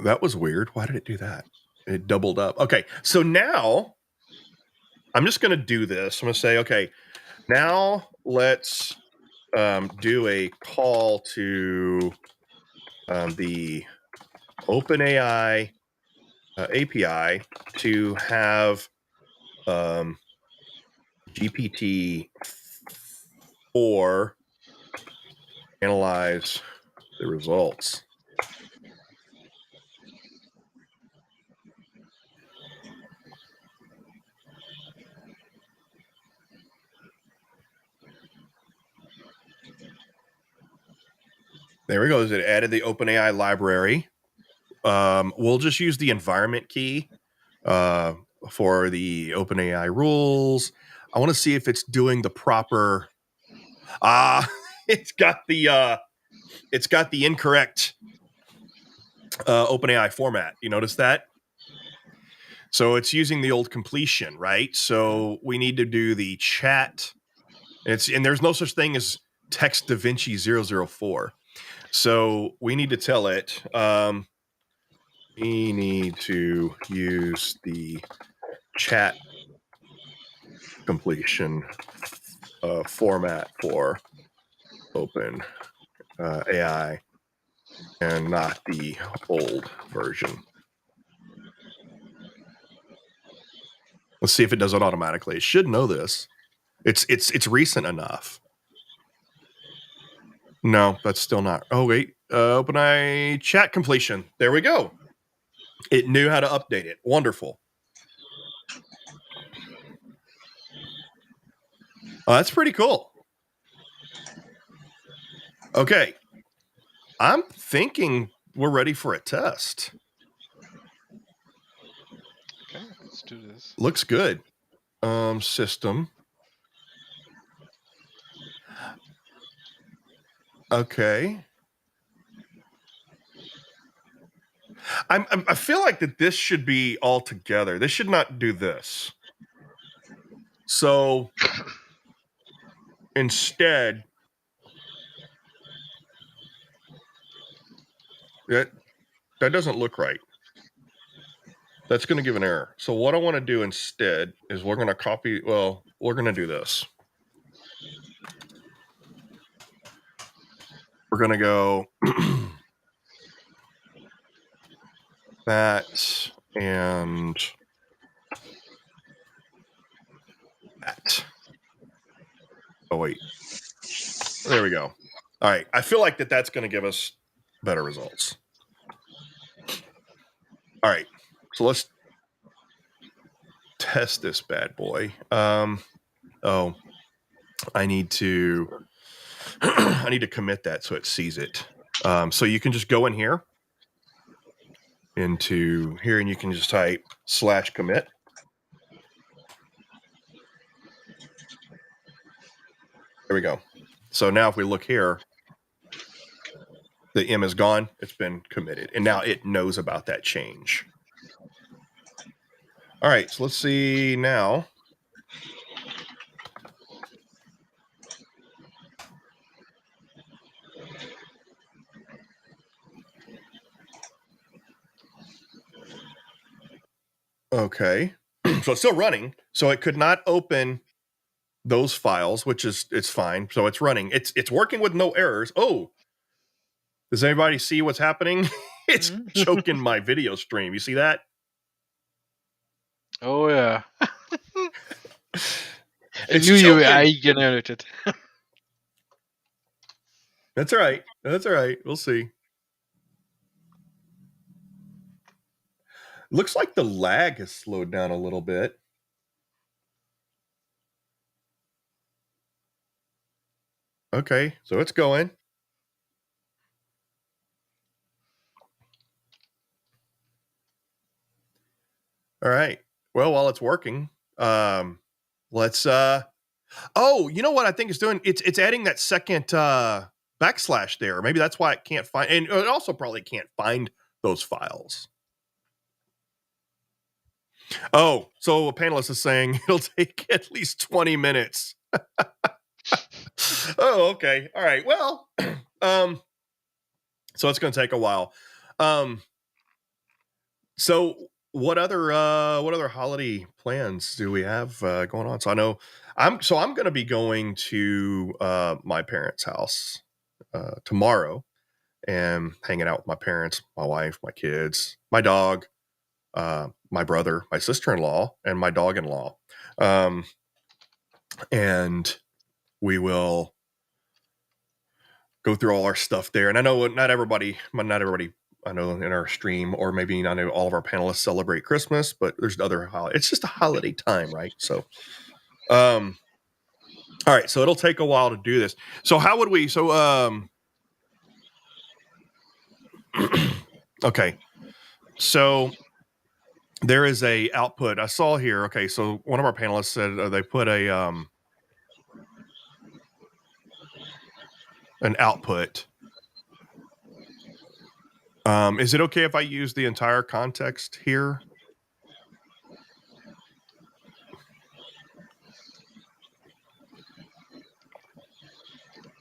That was weird. Why did it do that? It doubled up. Okay, so now I'm just going to do this. I'm going to say, okay, now let's do a call to the OpenAI API to have GPT-4 analyze the results. There we go. It added the OpenAI library. We'll just use the environment key for the OpenAI rules. I want to see if it's doing the proper. It's got the incorrect OpenAI format. You notice that? So it's using the old completion, right? So we need to do the chat. And there's no such thing as text DaVinci 004. So we need to tell it we need to use the chat completion format for Open AI and not the old version. Let's see if it does it automatically. It should know this. It's recent enough. No, that's still not. Oh, wait. OpenAI chat completion. There we go. It knew how to update it. Wonderful. Oh, that's pretty cool. Okay. I'm thinking we're ready for a test. Okay, let's do this. Looks good. System. Okay. I feel like that this should be all together. This should not do this. So instead, that doesn't look right. That's going to give an error. So what I want to do instead is we're going to copy. Well, we're going to do this. We're going to go that and that. Oh, wait. There we go. All right. I feel like that's going to give us better results. All right. So let's test this bad boy. Oh, I need to I need to commit that so it sees it. So you can just go in here into here and you can just type /commit. There we go. So now if we look here, the M is gone. It's been committed. And now it knows about that change. All right. So let's see now. Okay. So it's still running. So it could not open those files, which is it's fine. So it's running. It's working with no errors. Oh, does anybody see what's happening? It's choking my video stream. You see that? Oh yeah. It's I knew you choking. AI generated. That's all right. That's all right. We'll see. Looks like the lag has slowed down a little bit. Okay, so it's going. All right. Well, while it's working, let's oh, you know what I think it's doing? It's adding that second backslash there. Maybe that's why it can't find, and it also probably can't find those files. Oh, so a panelist is saying it'll take at least 20 minutes. Oh, okay. All right. Well, so it's going to take a while. So what other holiday plans do we have going on? So I know I'm going to be going to my parents' house tomorrow and hanging out with my parents, my wife, my kids, my dog, my brother, my sister-in-law, and my dog-in-law. And we will go through all our stuff there. And I know not everybody I know in our stream, or maybe I know all of our panelists celebrate Christmas, but there's other holidays. It's just a holiday time, right? So, all right. So it'll take a while to do this. So how would we? So, okay. So there is a output I saw here. Okay. So one of our panelists said they put an output. Is it okay if I use the entire context here?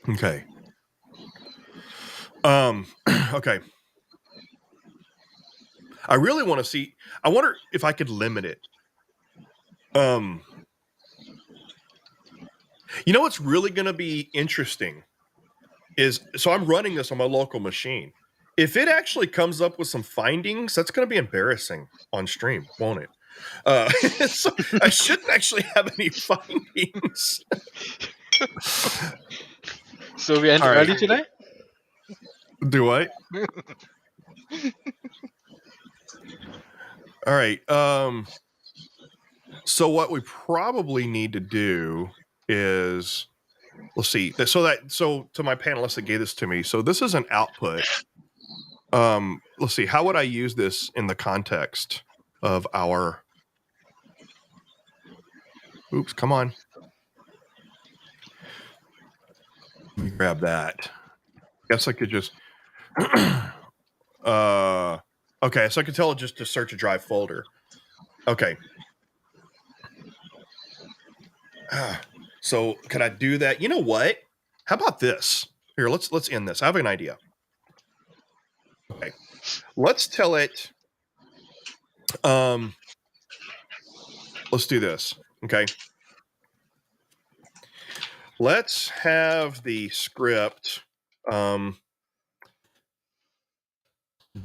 Okay. Okay. I really want to see. I wonder if I could limit it. You know what's really going to be interesting is, so I'm running this on my local machine. If it actually comes up with some findings, that's going to be embarrassing on stream, won't it? So I shouldn't actually have any findings. So we end All right. early today? Do what? All right. So what we probably need to do is, let's see. So to my panelists that gave this to me. So this is an output. Let's see. How would I use this in the context of our? Oops, come on. Let me grab that. Guess I could just. Okay, so I could tell it just to search a drive folder. Okay. So could I do that? You know what? How about this? Here, let's end this. I have an idea. Okay. Let's tell it. Let's do this. Okay. Let's have the script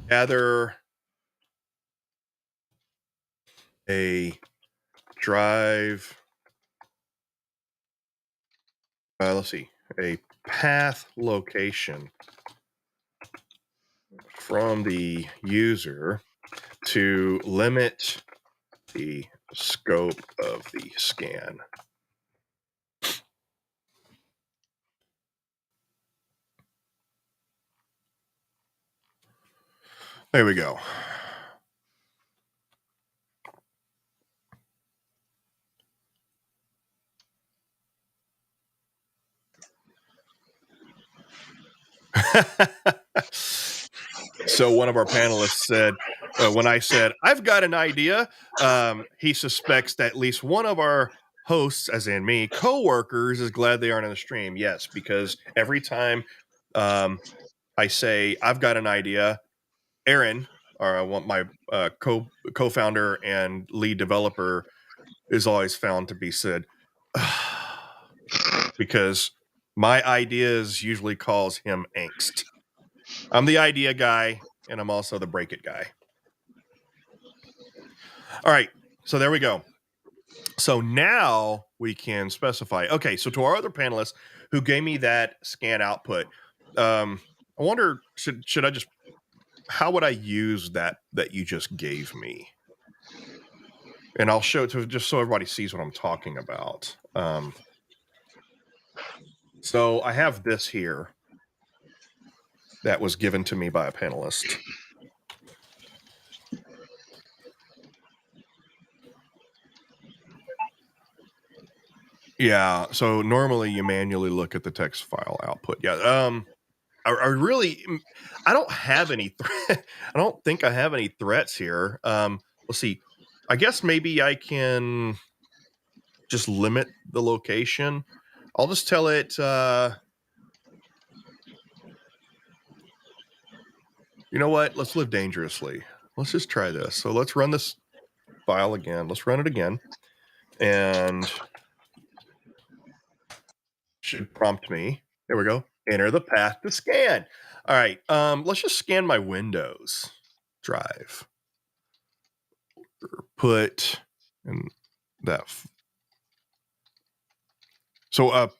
gather a drive. Let's see, a path location from the user to limit the scope of the scan. There we go. So one of our panelists said, when I said, I've got an idea, he suspects that at least one of our hosts, as in me, coworkers, is glad they aren't on the stream. Yes, because every time I say, I've got an idea, Aaron, or I want my co-founder and lead developer, is always found to be said, because my ideas usually cause him angst. I'm the idea guy, and I'm also the break it guy. All right, so there we go. So now we can specify. Okay, so to our other panelists who gave me that scan output, I wonder, should I just, how would I use that you just gave me? And I'll show it to just so everybody sees what I'm talking about. So I have this here that was given to me by a panelist. Yeah, so normally you manually look at the text file output. Yeah, I really, I don't have any. I don't think I have any threats here. Let's see. I guess maybe I can just limit the location. I'll just tell it. You know what? Let's live dangerously. Let's just try this. So let's run this file again. Let's run it again, and should prompt me. There we go. Enter the path to scan. All right. Let's just scan my Windows drive. Put in that. So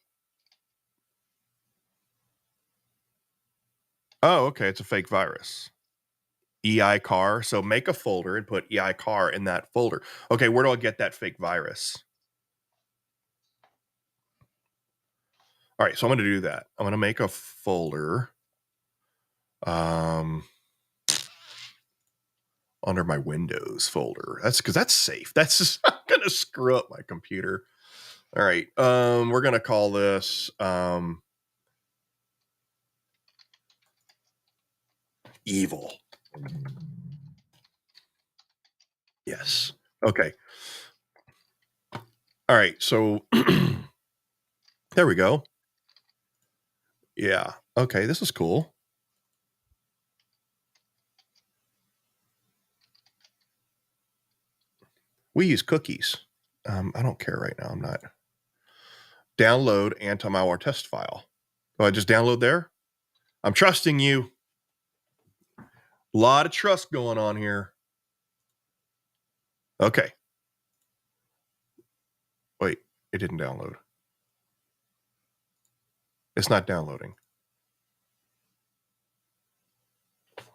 oh, okay. It's a fake virus. EI car. So make a folder and put EI car in that folder. Okay, where do I get that fake virus? All right, so I'm going to do that. I'm going to make a folder under my Windows folder. That's because that's safe. That's just not going to screw up my computer. All right, we're going to call this evil. Yes. Okay. All right, so there we go. Yeah. Okay, this is cool. We use cookies. I don't care right now. I'm not. Download anti-malware test file. Do I just download there? I'm trusting you. A lot of trust going on here. Okay. Wait, it didn't download. It's not downloading.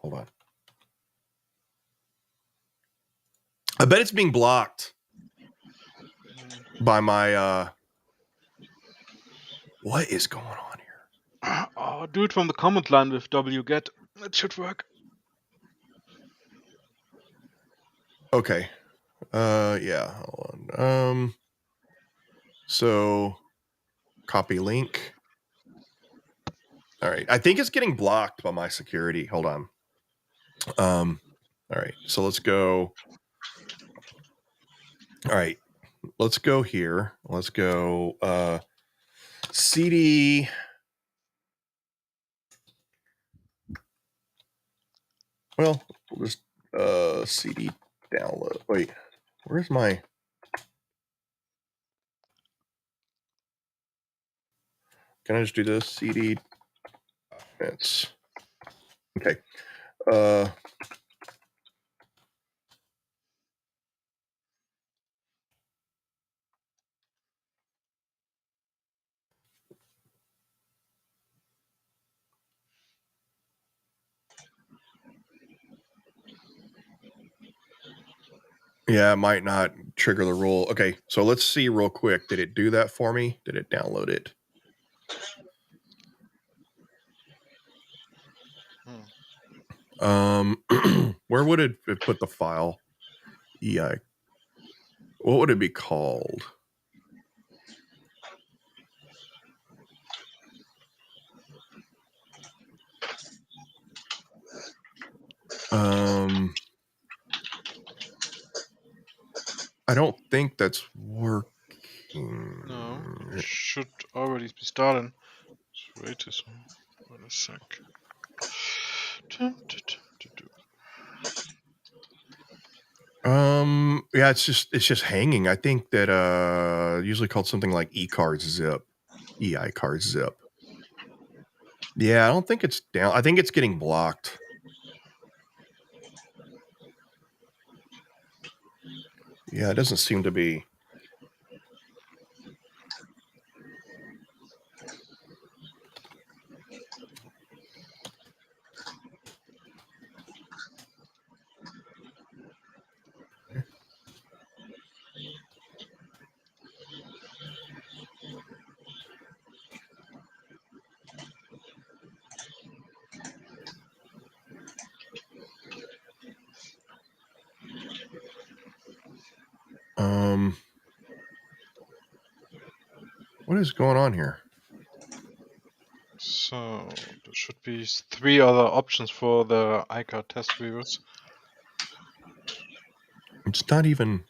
Hold on. I bet it's being blocked by my what is going on here? Oh, do it from the command line with wget. That should work. Okay. Yeah, hold on. So copy link. All right. I think it's getting blocked by my security. Hold on. All right. So let's go. All right. Let's go here. Let's go CD. Well, we'll just CD download. Wait, where's my can I just do this? CD it's okay. Yeah, it might not trigger the rule. Okay, so let's see real quick. Did it do that for me? Did it download it? Where would it put the file? EI. What would it be called? I don't think that's working. No, it should already be starting. Just wait a sec. Yeah, it's just hanging. I think that usually called something like eCard zip, EI card zip. Yeah, I don't think it's down. I think it's getting blocked. Yeah, it doesn't seem to be. What is going on here? So there should be 3 other options for the iCard test viewers. It's not even.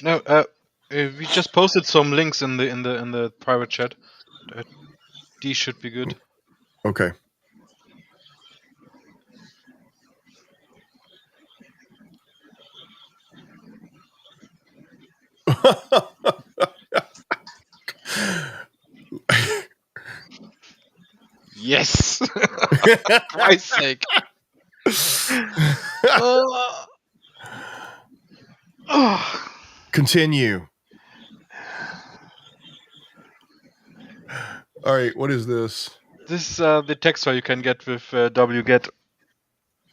No, we just posted some links in the private chat. These should be good. Okay. Yes. For Christ's sake. Continue. All right, what is this? This is the text file you can get with wget.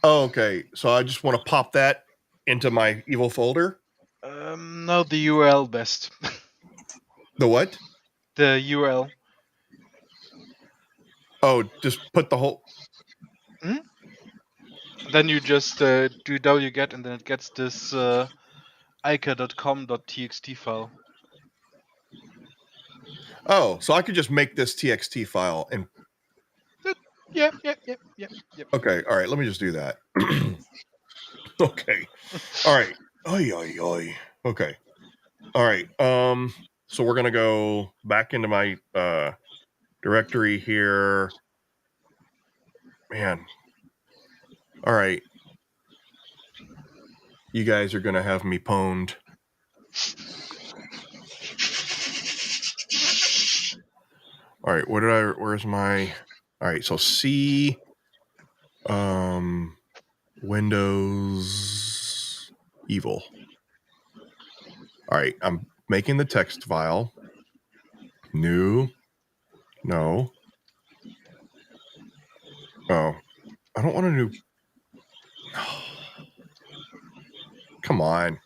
Oh, okay. So I just want to pop that into my evil folder. No, the URL best. The what? The URL. Oh, just put the whole. Then you just do wget and then it gets this ica.com.txt file. Oh, so I could just make this TXT file and. Yep. Okay, all right. Let me just do that. Okay, all right. Oy, oy, oy. Okay, all right. So we're gonna go back into my directory here. Man. All right. You guys are gonna have me pwned. All right. Where's my? All right. So C. Windows evil. All right, I'm making the text file. New. No. Oh, I don't want to do. Come on.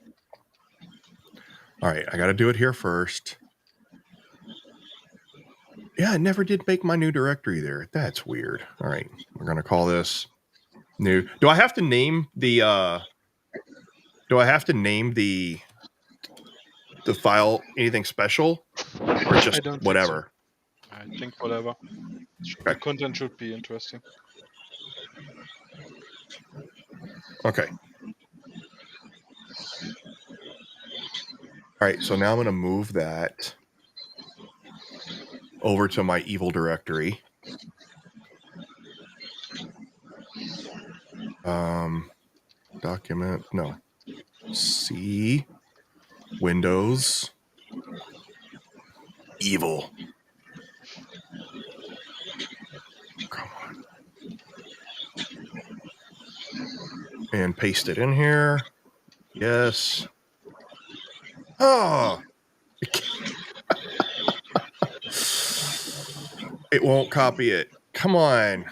All right, I got to do it here first. Yeah, it never did make my new directory there. That's weird. All right, we're gonna call this new. Do I have to name the? Do I have to name the file anything special, or I just don't think so. whatever? I think whatever. The Okay. content should be interesting. Okay. All right, so now I'm going to move that over to my evil directory. Document, no. C, Windows, evil. Come on. And paste it in here. Yes. Oh. It won't copy it. Come on.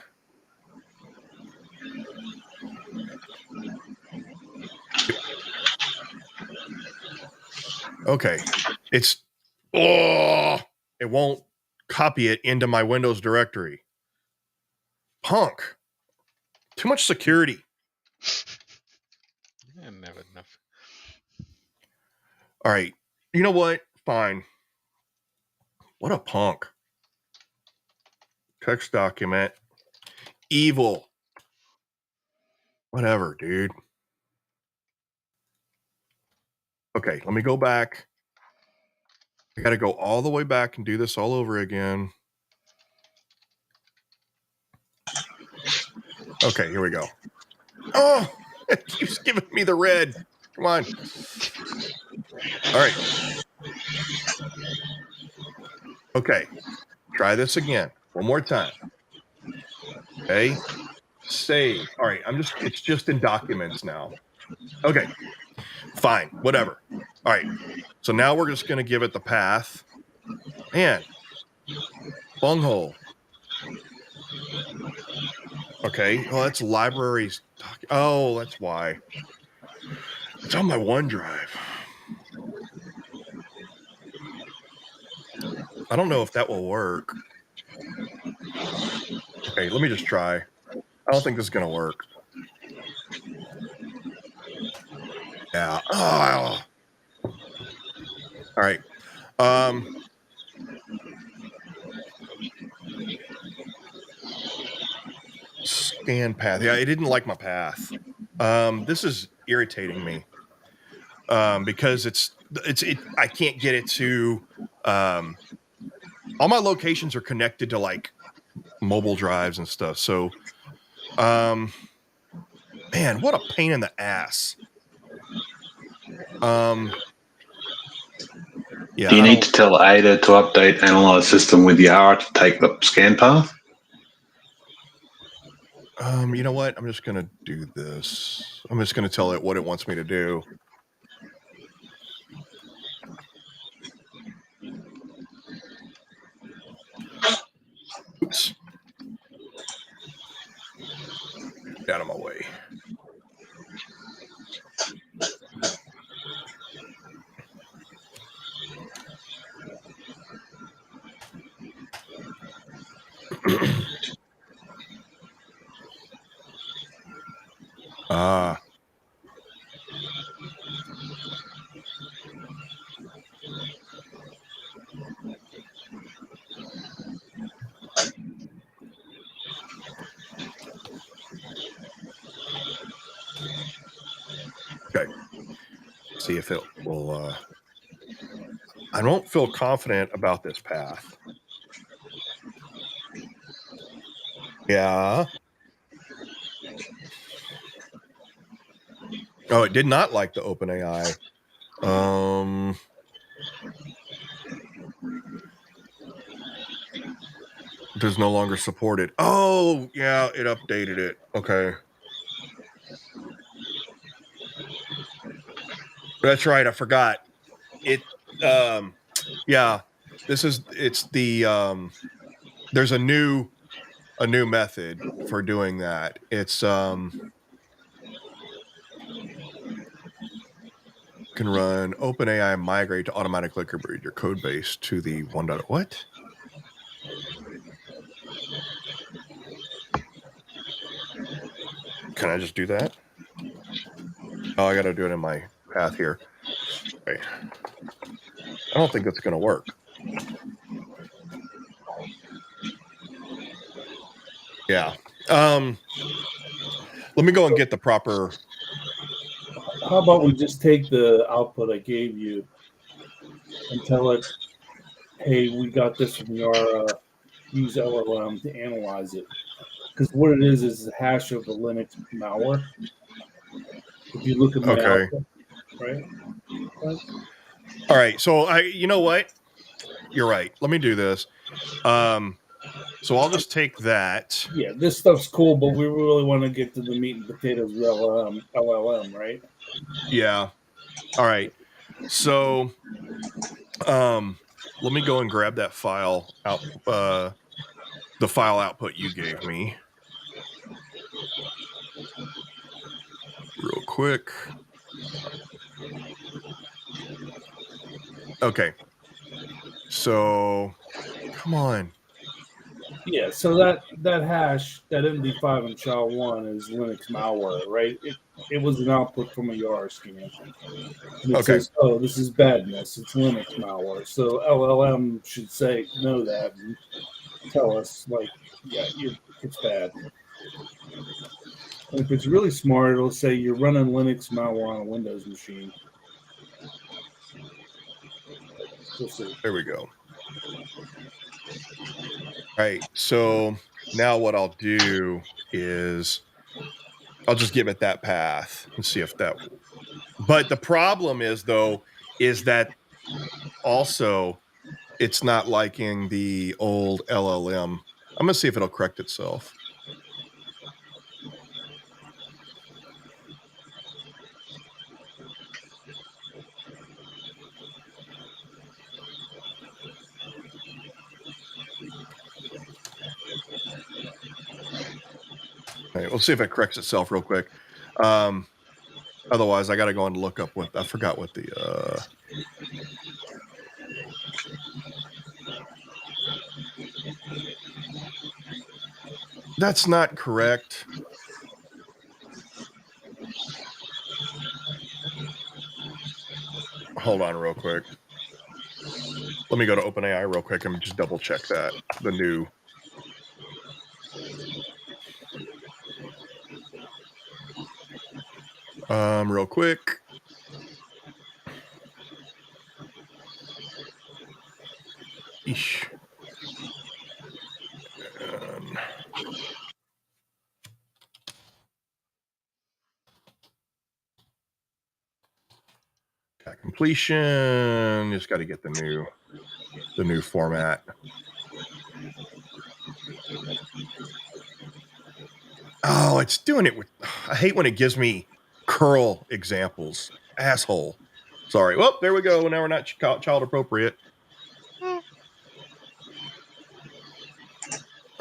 Okay. It's it won't copy it into my Windows directory. Punk. Too much security. Yeah, never enough. All right. You know what? Fine. What a punk. Text document. Evil. Whatever, dude. Okay, let me go back. I got to go all the way back and do this all over again. Okay, here we go. Oh, it keeps giving me the red. Come on. All right. Okay, try this again. One more time. Okay, save. All right, it's just in documents now. Okay, fine, whatever. All right, so now we're just going to give it the path. Man, bunghole. Okay, well, that's libraries. Oh, that's why. It's on my OneDrive. I don't know if that will work. Okay, let me just try. I don't think this is going to work. Yeah. Oh. All right. Scan path. Yeah, it didn't like my path. This is irritating me. Because I can't get it to all my locations are connected to like mobile drives and stuff. So man, what a pain in the ass. Yeah, Do you need to tell Ada to update analyze system with Yara to take the scan path? You know what? I'm just gonna do this. I'm just gonna tell it what it wants me to do. Oops. Get out of my way. Ah. Okay. See if it will. I don't feel confident about this path. Yeah. Oh, it did not like the OpenAI. Does no longer support it. Oh, yeah, it updated it. Okay. That's right. I forgot. It yeah. It's the there's a new a new method for doing that. It's can run OpenAI migrate to automatically convert your code base to the 1.0. What? Can I just do that? Oh, I got to do it in my path here. Okay. I don't think that's going to work. Yeah. Let me go and get the proper. How about we just take the output I gave you and tell it, hey, we got this from your use LLM to analyze it. Because what it is a hash of a Linux malware. If you look at my Okay. output, right? All right. So you know what? You're right. Let me do this. So I'll just take that. Yeah, this stuff's cool, but we really want to get to the meat and potatoes of LLM, right? Yeah. All right. So, let me go and grab that file out, the file output you gave me real quick. Okay. So, come on. Yeah, so that hash, that MD5 and SHA-1 is Linux malware, right? It was an output from a YAR scan. And it Okay. says, oh, this is badness. It's Linux malware. So LLM should say, know that and tell us, like, yeah, it's bad. And if it's really smart, it'll say you're running Linux malware on a Windows machine. We'll see. There we go. All right. So now what I'll do is I'll just give it that path and see if that. But the problem is, though, is that also it's not liking the old LLM. I'm going to see if it'll correct itself. All right, we'll see if it corrects itself real quick. Otherwise, I got to go and look up what I forgot what the. That's not correct. Hold on, real quick. Let me go to OpenAI real quick and just double check that the new. Real quick. Eesh. Um, completion. Just got to get the new format. Oh, it's doing it with. I hate when it gives me curl examples. Asshole. Sorry. Well, there we go. Now we're not child appropriate.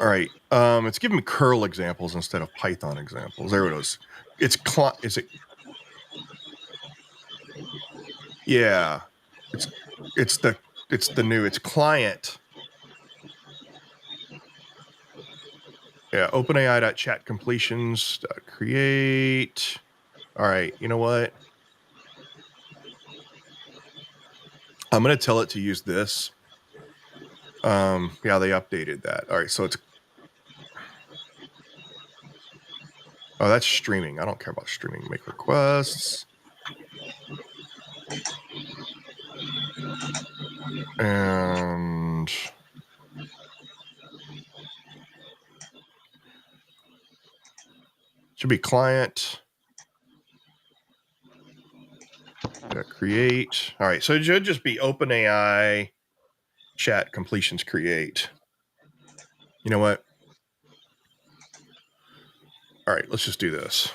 All right. It's giving me curl examples instead of Python examples. There it is. Is it? Yeah. It's it's client. Yeah, OpenAI.chat completions create. All right, you know what? I'm gonna tell it to use this. Yeah, they updated that. All right, so it's. Oh, that's streaming. I don't care about streaming. Make requests. And should be client. Create. All right, so it should just be OpenAI chat completions create. You know what? All right, let's just do this.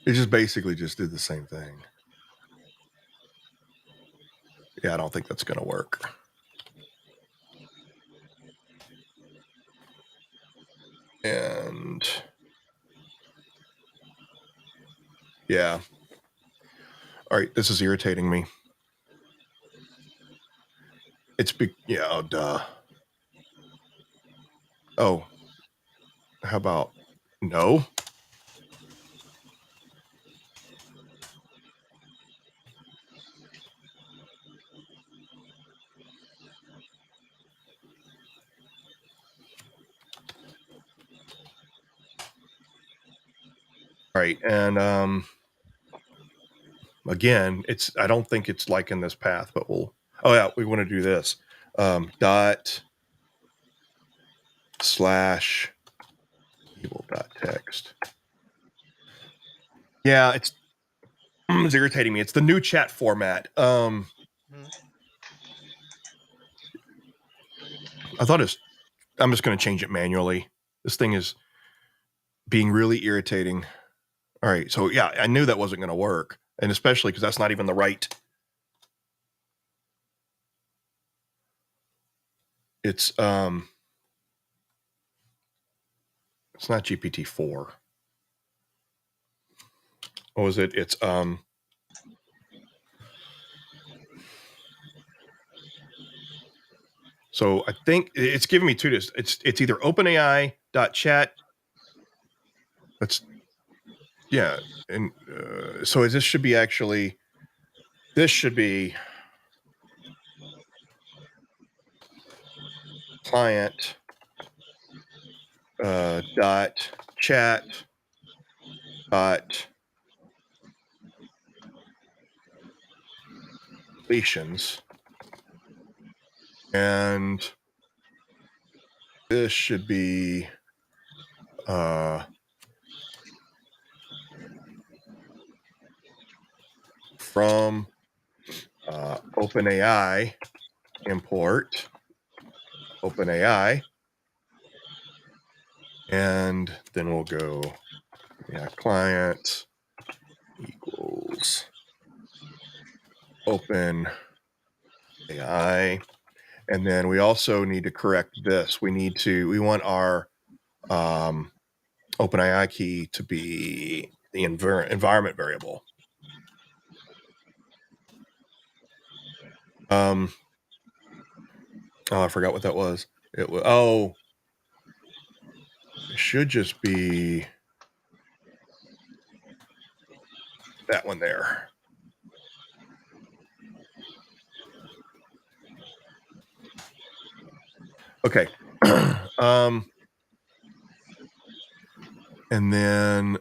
It just basically just did the same thing. Yeah, I don't think that's going to work. And yeah. All right, this is irritating me. Yeah, oh, duh. Oh, how about no? All right, and again, I don't think it's like in this path, but oh yeah, we want to do this. Dot slash table.text. Yeah, it's irritating me. It's the new chat format. I thought I'm just going to change it manually. This thing is being really irritating. All right, so yeah, I knew that wasn't going to work, and especially because that's not even the right. It's not GPT-4. What was it? It's So I think it's giving me two. It's either OpenAI.chat. That's yeah, and so this should be actually. This should be client dot chat dot completions, and this should be from OpenAI import OpenAI, and then we'll go client equals OpenAI, and then we also need to correct this. We want our OpenAI key to be the environment variable. Oh, I forgot what that was. It should just be that one there. Okay. And then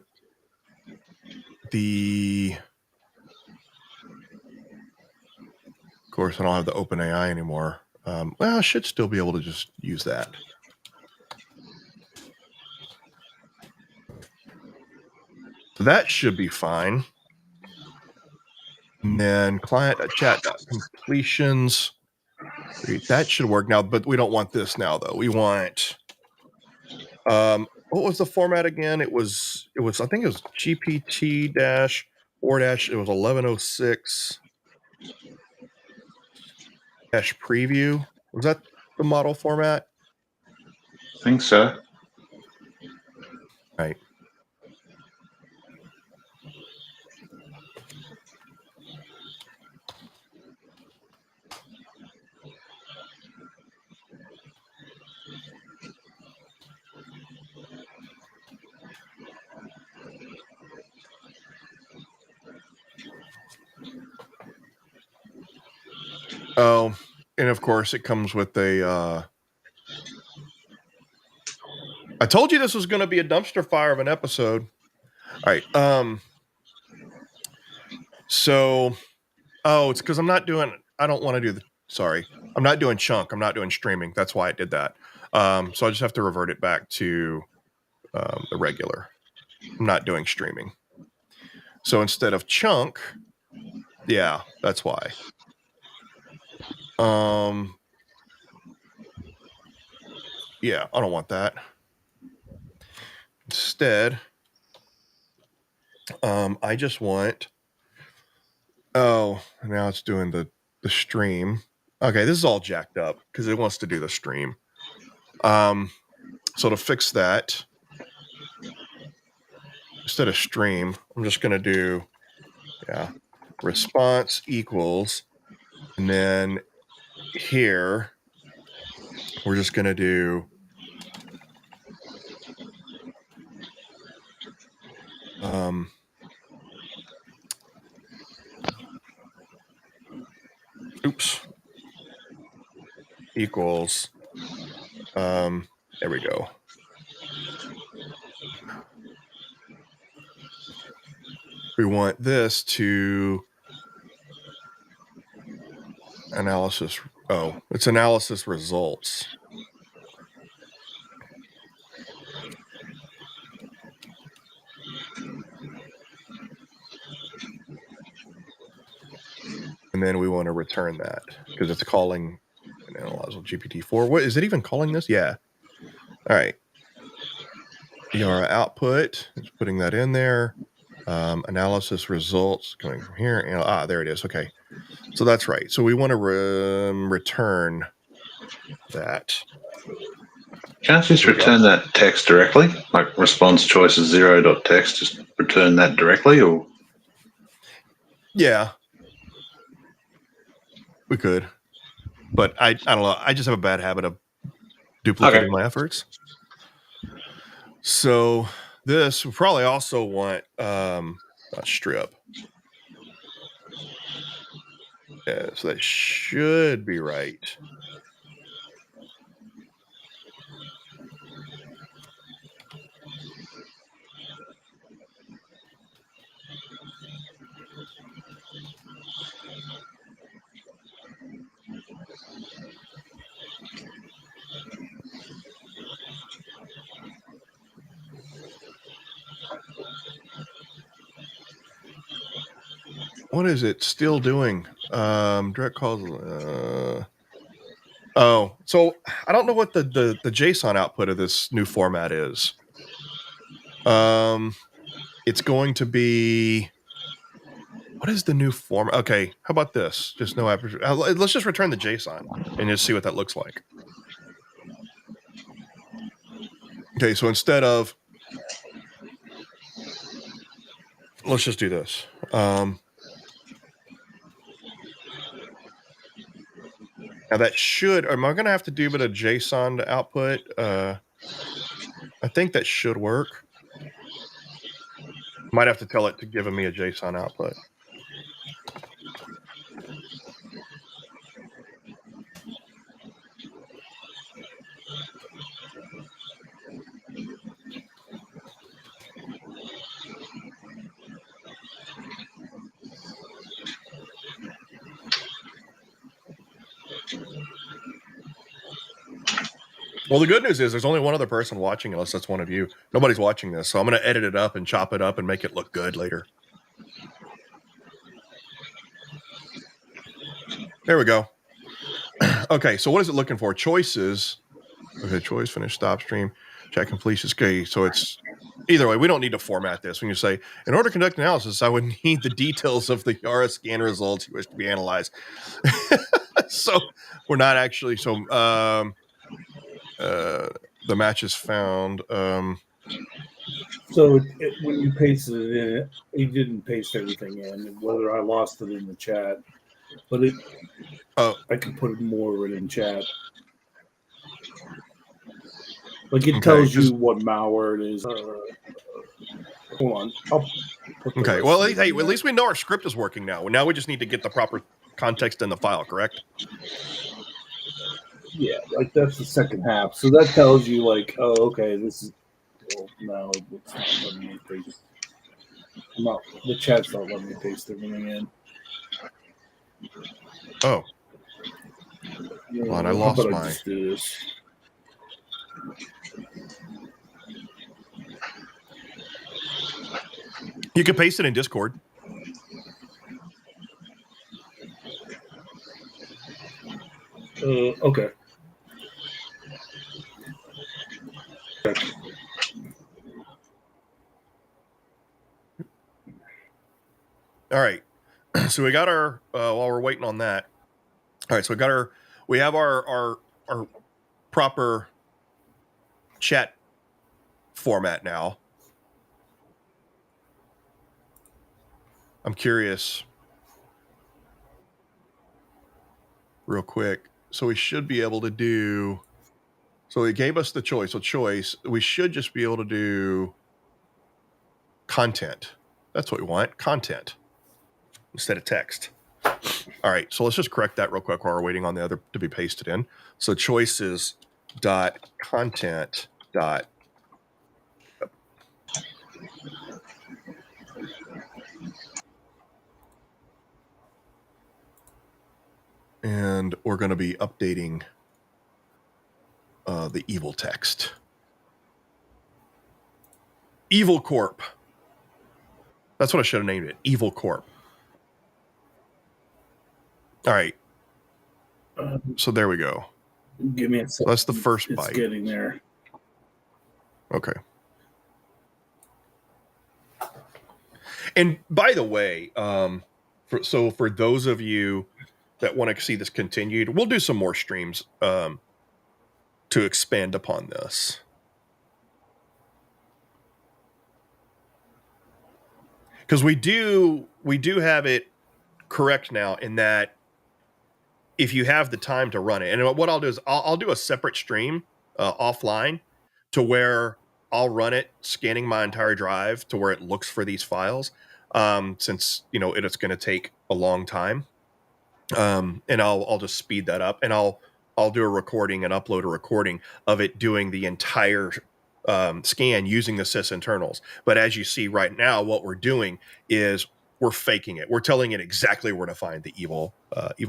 of course, I don't have the OpenAI anymore. Well, I should still be able to just use that. That should be fine. And then client.chat.completions. That should work now, but we don't want this now, though. We want what was the format again? It was I think it was GPT dash or dash. It was 1106 dash preview. Was that the model format? I think so. Right. Oh, and of course it comes with a I told you this was going to be a dumpster fire of an episode. All right. So it's because I'm not doing I don't want to do I'm not doing chunk. I'm not doing streaming. That's why I did that. So I just have to revert it back to the regular. I'm not doing streaming. So instead of chunk, yeah, that's why. Yeah, I don't want that. Instead, I just want. Oh, now it's doing the stream. Okay, this is all jacked up because it wants to do the stream. So to fix that, instead of stream, I'm just going to do, response equals, and then here we're just going to do oops, equals, there we go. We want this to analysis. Oh, it's analysis results. And then we want to return that because it's calling an analyzer GPT-4. What is it even calling this? Yeah. All right. ER output, it's putting that in there. Analysis results coming from here. And, there it is. Okay. So that's right. So we want to return that. Can't you just return that text directly? Like response choices 0.text, just return that directly, or? Yeah. We could. But I don't know. I just have a bad habit of duplicating my efforts. So this we probably also want strip. Yeah, so that should be right. What is it still doing? Direct calls. Oh, so I don't know what the JSON output of this new format is. It's going to be. What is the new form? Okay, how about this? Just no aperture. Let's just return the JSON and just see what that looks like. Okay, so instead of, let's just do this. Now that should, am I going to have to do a bit of JSON to output? I think that should work. Might have to tell it to give me a JSON output. Well, the good news is there's only one other person watching, unless that's one of you. Nobody's watching this, so I'm going to edit it up and chop it up and make it look good later. There we go. Okay, so what is it looking for? Choices. Okay, choice, finish, stop, stream, check completion. Okay, so it's either way. We don't need to format this. When you say, in order to conduct analysis, I would need the details of the Yara scan results you wish to be analyzed. So we're not actually. So the match is found. So when you pasted it in, it didn't paste everything in. Whether I lost it in the chat, but I could put more of it in chat. Like it tells you what malware it is. Hold on. Okay. Well, hey, at least we know our script is working now. Now we just need to get the proper context in the file, correct? Yeah, like that's the second half. So that tells you, like, oh, okay, this is. Well, no, it's not letting me paste. The chat's not letting me paste everything in. Oh. Hold on, I lost I my. just do this? You can paste it in Discord. Okay. All right. So we got our while we're waiting on that. All right. So we have our proper chat format now. I'm curious, real quick. So we should be able to do. So it gave us the choice. So choice. We should just be able to do content. That's what we want. Content instead of text. All right. So let's just correct that real quick while we're waiting on the other to be pasted in. So choices dot content dot. And we're going to be updating the evil text. Evil Corp. That's what I should have named it. Evil Corp. All right. So there we go. Give me a second. So that's the first It's byte. getting there. Okay. And by the way, for those of you that want to see this continued, we'll do some more streams to expand upon this. Because we do have it correct now in that if you have the time to run it, and what I'll do is I'll do a separate stream offline to where I'll run it, scanning my entire drive to where it looks for these files, since it's going to take a long time, and I'll just speed that up, and I'll do a recording and upload a recording of it doing the entire scan using the sys internals. But as you see right now, what we're doing is we're faking it. We're telling it exactly where to find the evil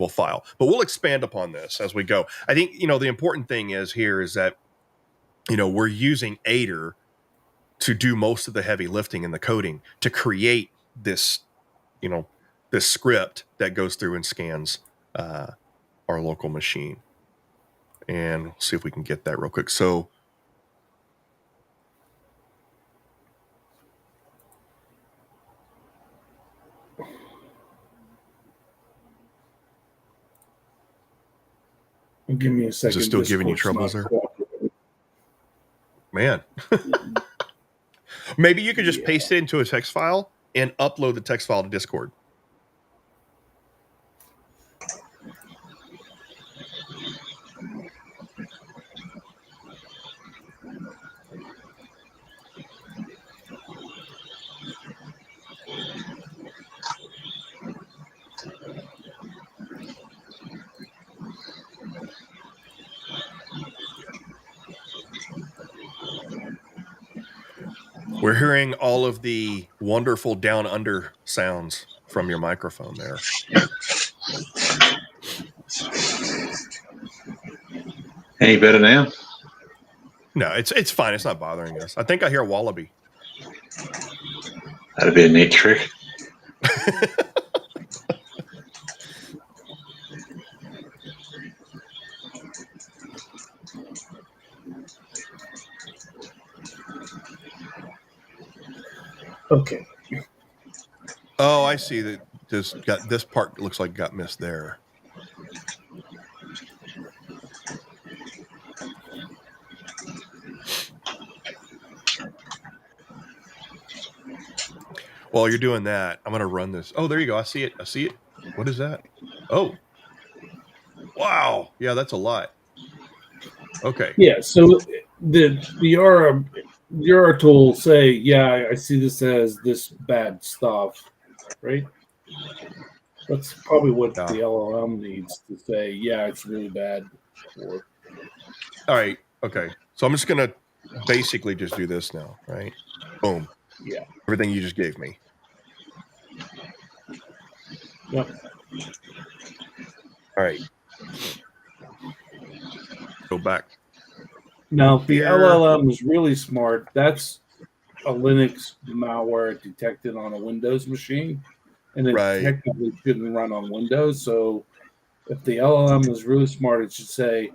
file. But we'll expand upon this as we go. I think the important thing is that we're using Aider to do most of the heavy lifting in the coding to create this this script that goes through and scans our local machine. And we'll see if we can get that real quick. So Give me a second. Is it still giving you troubles there? Man. Maybe you could just paste it into a text file and upload the text file to Discord. We're hearing all of the wonderful down under sounds from your microphone there. Any better now? No, it's fine. It's not bothering us. I think I hear a wallaby. That'd be a neat trick. Okay. Oh, I see that this part looks like got missed there. While you're doing that, I'm going to run this. Oh, there you go. I see it. What is that? Oh. Wow. Yeah, that's a lot. Okay. Yeah, so the Yara tool say, yeah, I see this as this bad stuff, right? That's probably what the LLM needs to say. Yeah, it's really bad. All right. Okay. So I'm just going to basically just do this now, right? Boom. Yeah. Everything you just gave me. Yep. All right. Go back. Now, if the LLM is really smart, that's a Linux malware detected on a Windows machine, and it technically shouldn't run on Windows. So if the LLM is really smart, it should say,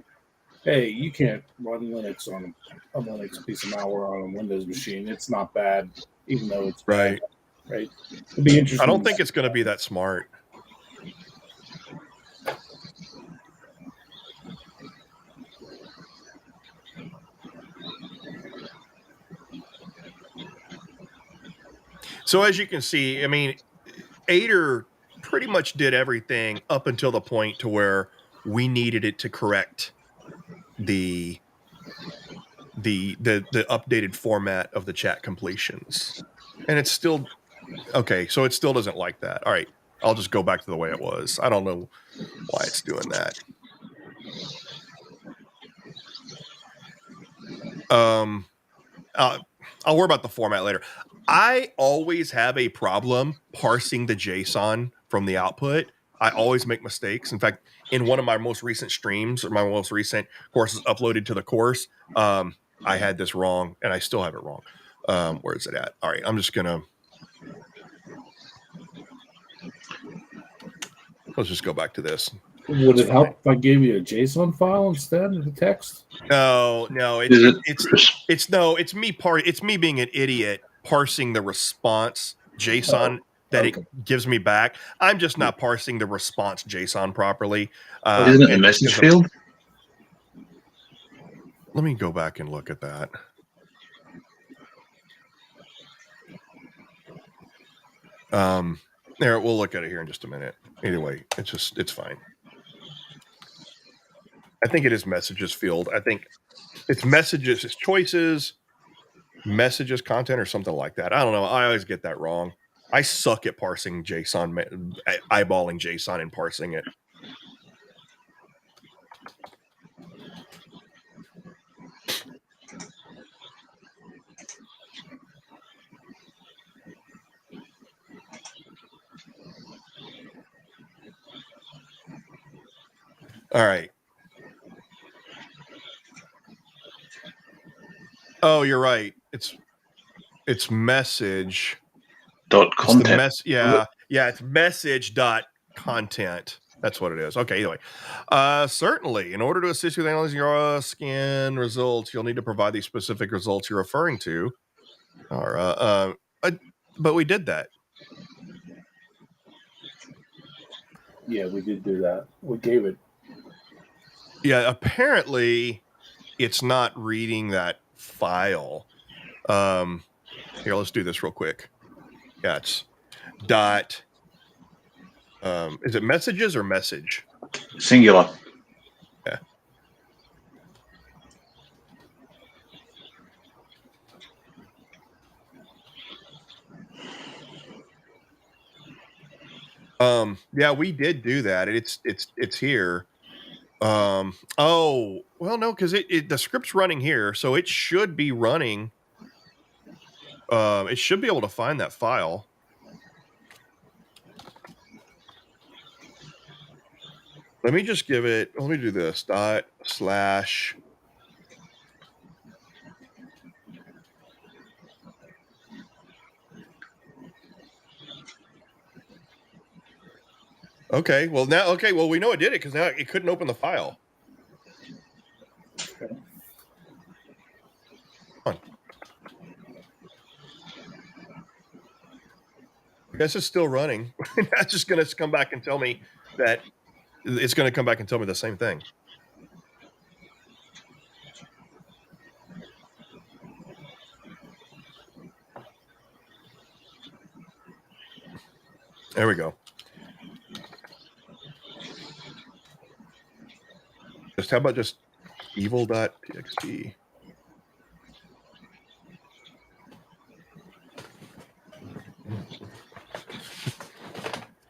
hey, you can't run Linux on a Linux piece of malware on a Windows machine. It's not bad, even though it's bad. right? It'd be interesting. I don't think it's going to be that smart. So as you can see, I mean, Ader pretty much did everything up until the point to where we needed it to correct the updated format of the chat completions. And it's still okay, so it still doesn't like that. All right, I'll just go back to the way it was. I don't know why it's doing that. I'll worry about the format later. I always have a problem parsing the JSON from the output. I always make mistakes. In fact, in one of my most recent streams or my most recent courses uploaded to the course, I had this wrong and I still have it wrong. Where is it at? All right, I'm just gonna let's just go back to this. Would it help if I gave you a JSON file instead of the text? No, it's me being an idiot parsing the response JSON that it gives me back. I'm just not parsing the response JSON properly. Isn't it the message field? Let me go back and look at that. There, we'll look at it here in just a minute. Either way, it's fine. I think it is messages field. I think it's messages, it's choices, messages, content, or something like that. I don't know. I always get that wrong. I suck at parsing JSON, eyeballing JSON and parsing it. All right. Oh, you're right. It's message dot content. It's message dot content. That's what it is. Okay, either way. Certainly, in order to assist you with analyzing your scan results, you'll need to provide the specific results you're referring to. But we did that. Yeah, we did do that. We gave it. Yeah, apparently it's not reading that file. Here, let's do this real quick. Yeah, it's dot. Is it messages or message? Singular. Yeah. Yeah, we did do that. It's here. Oh, well, no, because the script's running here, so it should be running. It should be able to find that file. Let me just give it. Let me do this. /. Okay. Well, now. Okay. Well, we know it did it because now it couldn't open the file. Okay. Come on. I guess it's still running. That's just going to come back and tell me that it's going to come back and tell me the same thing. There we go. How about just evil.txt?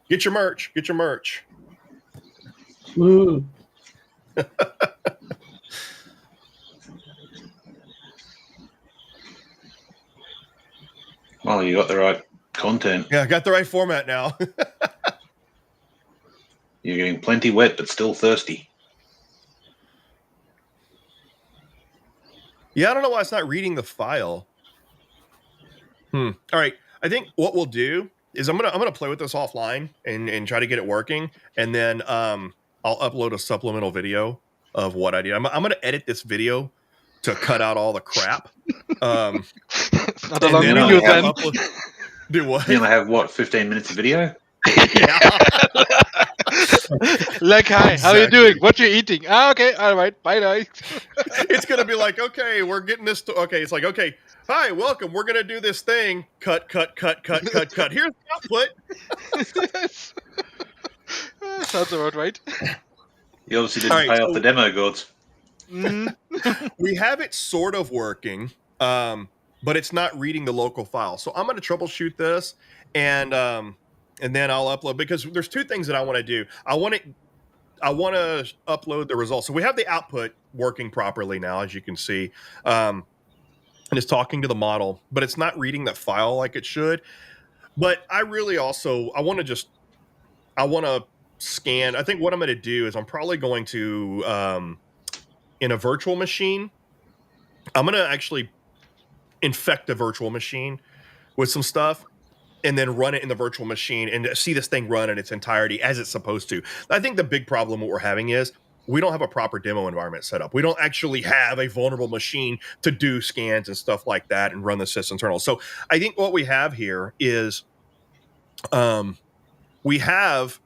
Get your merch. Get your merch. Woo. Well, you got the right content. Yeah, I got the right format now. You're getting plenty wet, but still thirsty. Yeah, I don't know why it's not reading the file. All right. I think what we'll do is I'm gonna play with this offline and try to get it working, and then I'll upload a supplemental video of what I did. I'm gonna edit this video to cut out all the crap. It's not a long video then. Do what? You only have what, 15 minutes of video? Yeah. Like, hi, how you Exactly. doing? What you eating? Ah, okay, all right, bye now. It's gonna be like, okay, we're getting this. Okay, it's like, okay, hi, welcome. We're gonna do this thing. Cut, cut, cut, cut, cut, cut. Here's the output. Yes. Sounds about right. You obviously All didn't right, pay off so the demo gods. Mm. we have it sort of working, but it's not reading the local file. So I'm gonna troubleshoot this, and then I'll upload because there's two things that I want to do. I want to upload the results. So we have the output working properly now, as you can see. And it's talking to the model, but it's not reading that file like it should. But I really also I want to scan. I think what I'm going to do is I'm probably going to in a virtual machine. I'm going to actually infect a virtual machine with some stuff and then run it in the virtual machine and see this thing run in its entirety as it's supposed to. I think the big problem what we're having is we don't have a proper demo environment set up. We don't actually have a vulnerable machine to do scans and stuff like that and run the sysinternal. So I think what we have here is we have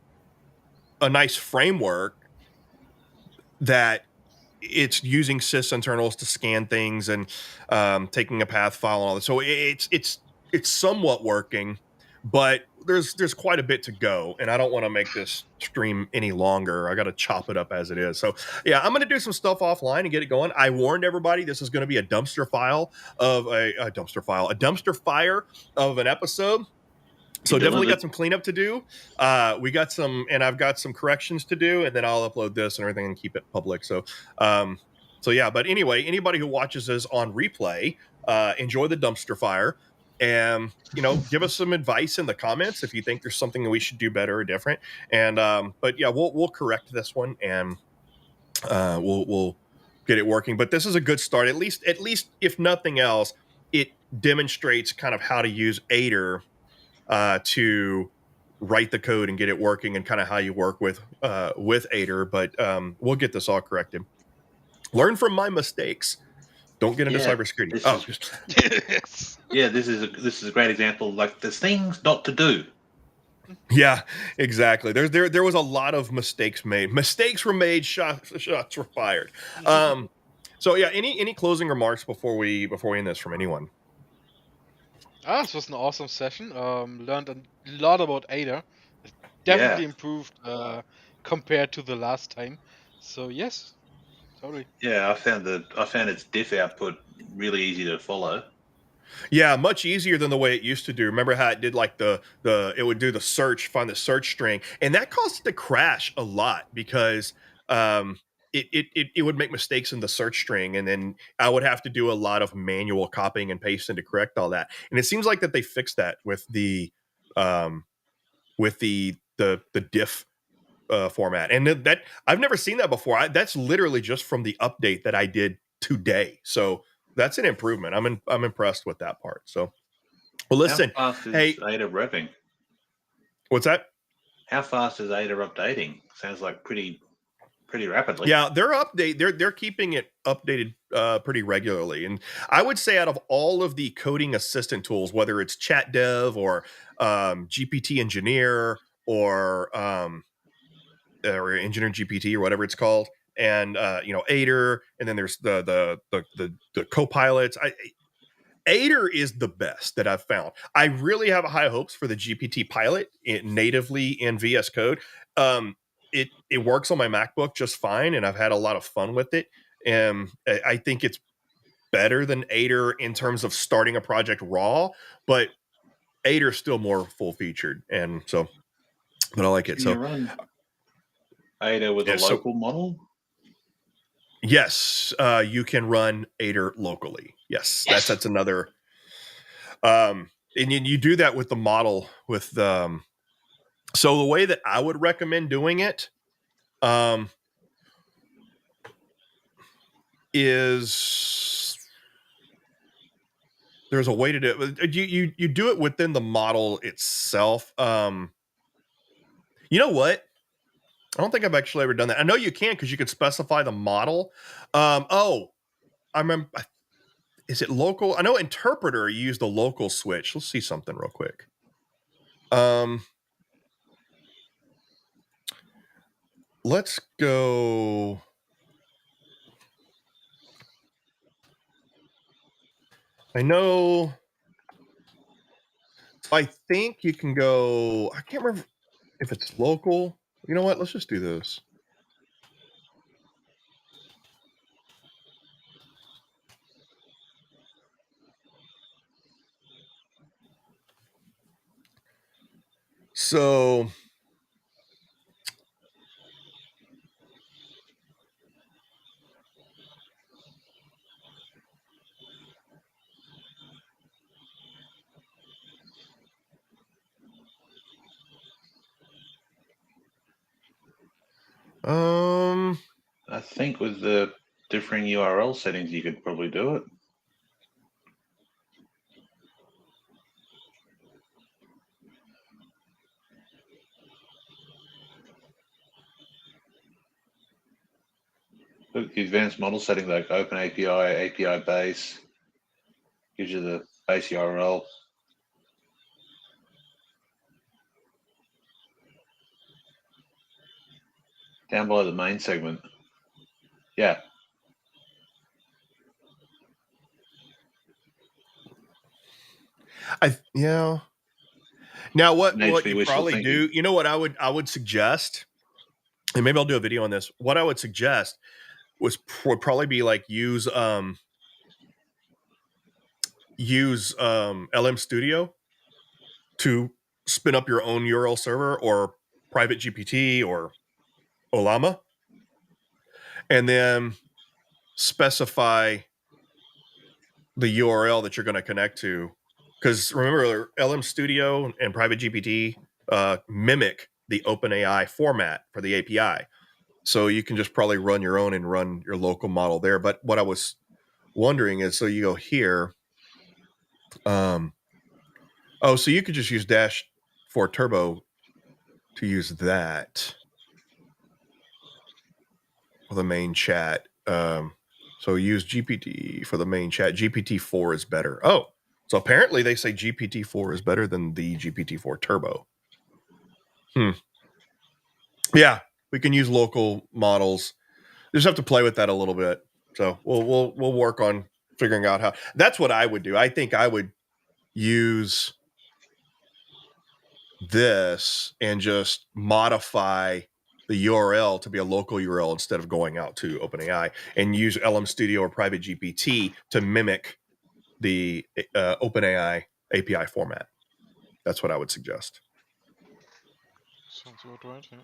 a nice framework that it's using sysinternals to scan things and taking a path file and all that. So it's somewhat working, but there's quite a bit to go, and I don't want to make this stream any longer. I got to chop it up as it is. So yeah, I'm going to do some stuff offline and get it going. I warned everybody this is going to be a dumpster fire of an episode. So definitely got some cleanup to do. We got some, and I've got some corrections to do, and then I'll upload this and everything and keep it public. So, so yeah. But anyway, anybody who watches this on replay, enjoy the dumpster fire, and give us some advice in the comments if you think there's something that we should do better or different. And but yeah, we'll correct this one, and we'll get it working. But this is a good start. At least if nothing else, it demonstrates kind of how to use Aider to write the code and get it working, and kind of how you work with Aider. But we'll get this all corrected. Learn from my mistakes. Don't get into cybersecurity. Yes. Yeah, this is a great example. Like, there's things not to do. Yeah, exactly. There was a lot of mistakes made. Mistakes were made. Shots were fired. So yeah, any closing remarks before we end this from anyone? This was an awesome session. Learned a lot about Ada. Definitely improved compared to the last time. So yes, totally. Yeah, I found its diff output really easy to follow. Yeah, much easier than the way it used to do. Remember how it did like it would do the search, find the search string, and that caused it to crash a lot because it would make mistakes in the search string, and then I would have to do a lot of manual copying and pasting to correct all that. And it seems like that they fixed that with the diff format, and that I've never seen that before. That's literally just from the update that I did today. So that's an improvement. I'm impressed with that part. So, well, listen. How fast is Ada revving? What's that? How fast is Ada updating? Sounds like pretty rapidly. Yeah, they're keeping it updated pretty regularly, and I would say out of all of the coding assistant tools, whether it's ChatDev or GPT Engineer or Engineer GPT or whatever it's called, and Aider, and then there's the co-pilots. Aider is the best that I've found. I really have high hopes for the GPT pilot natively in VS Code. It works on my MacBook just fine, and I've had a lot of fun with it. And I think it's better than Aider in terms of starting a project raw, but Aider's still more full featured, and so. But I like it. Can you run Ada with a local model? Yes, you can run Aider locally. Yes. That's another. And you do that with the model with so the way that I would recommend doing it is there's a way to do it. You do it within the model itself. You know what? I don't think I've actually ever done that. I know you can because you could specify the model. I remember. Is it local? I know interpreter used the local switch. Let's see something real quick. Let's go. I know. I think you can go. I can't remember if it's local. You know what? Let's just do this. So I think with the differing URL settings, you could probably do it. Look, the advanced model setting like Open API, API base, gives you the base URL. Down below the main segment. Yeah. yeah. Now what HV you wishful probably thinking. do, you know what I would suggest, and maybe I'll do a video on this. What I would suggest would probably be like use LM Studio to spin up your own URL server or private GPT or Olama, and then specify the URL that you're going to connect to. Because remember, LM Studio and Private GPT mimic the OpenAI format for the API. So you can just probably run your own and run your local model there. But what I was wondering is, so you go here. So you could just use Dash 4 Turbo to use that for the main chat. So use GPT for the main chat. GPT-4 is better. Oh, so apparently they say GPT-4 is better than the GPT-4 Turbo. Yeah, we can use local models. Just have to play with that a little bit. So we'll work on figuring out how. That's what I would do. I think I would use this and just modify the URL to be a local URL instead of going out to OpenAI, and use LM Studio or Private GPT to mimic the OpenAI API format. That's what I would suggest. Sounds about right. Yeah.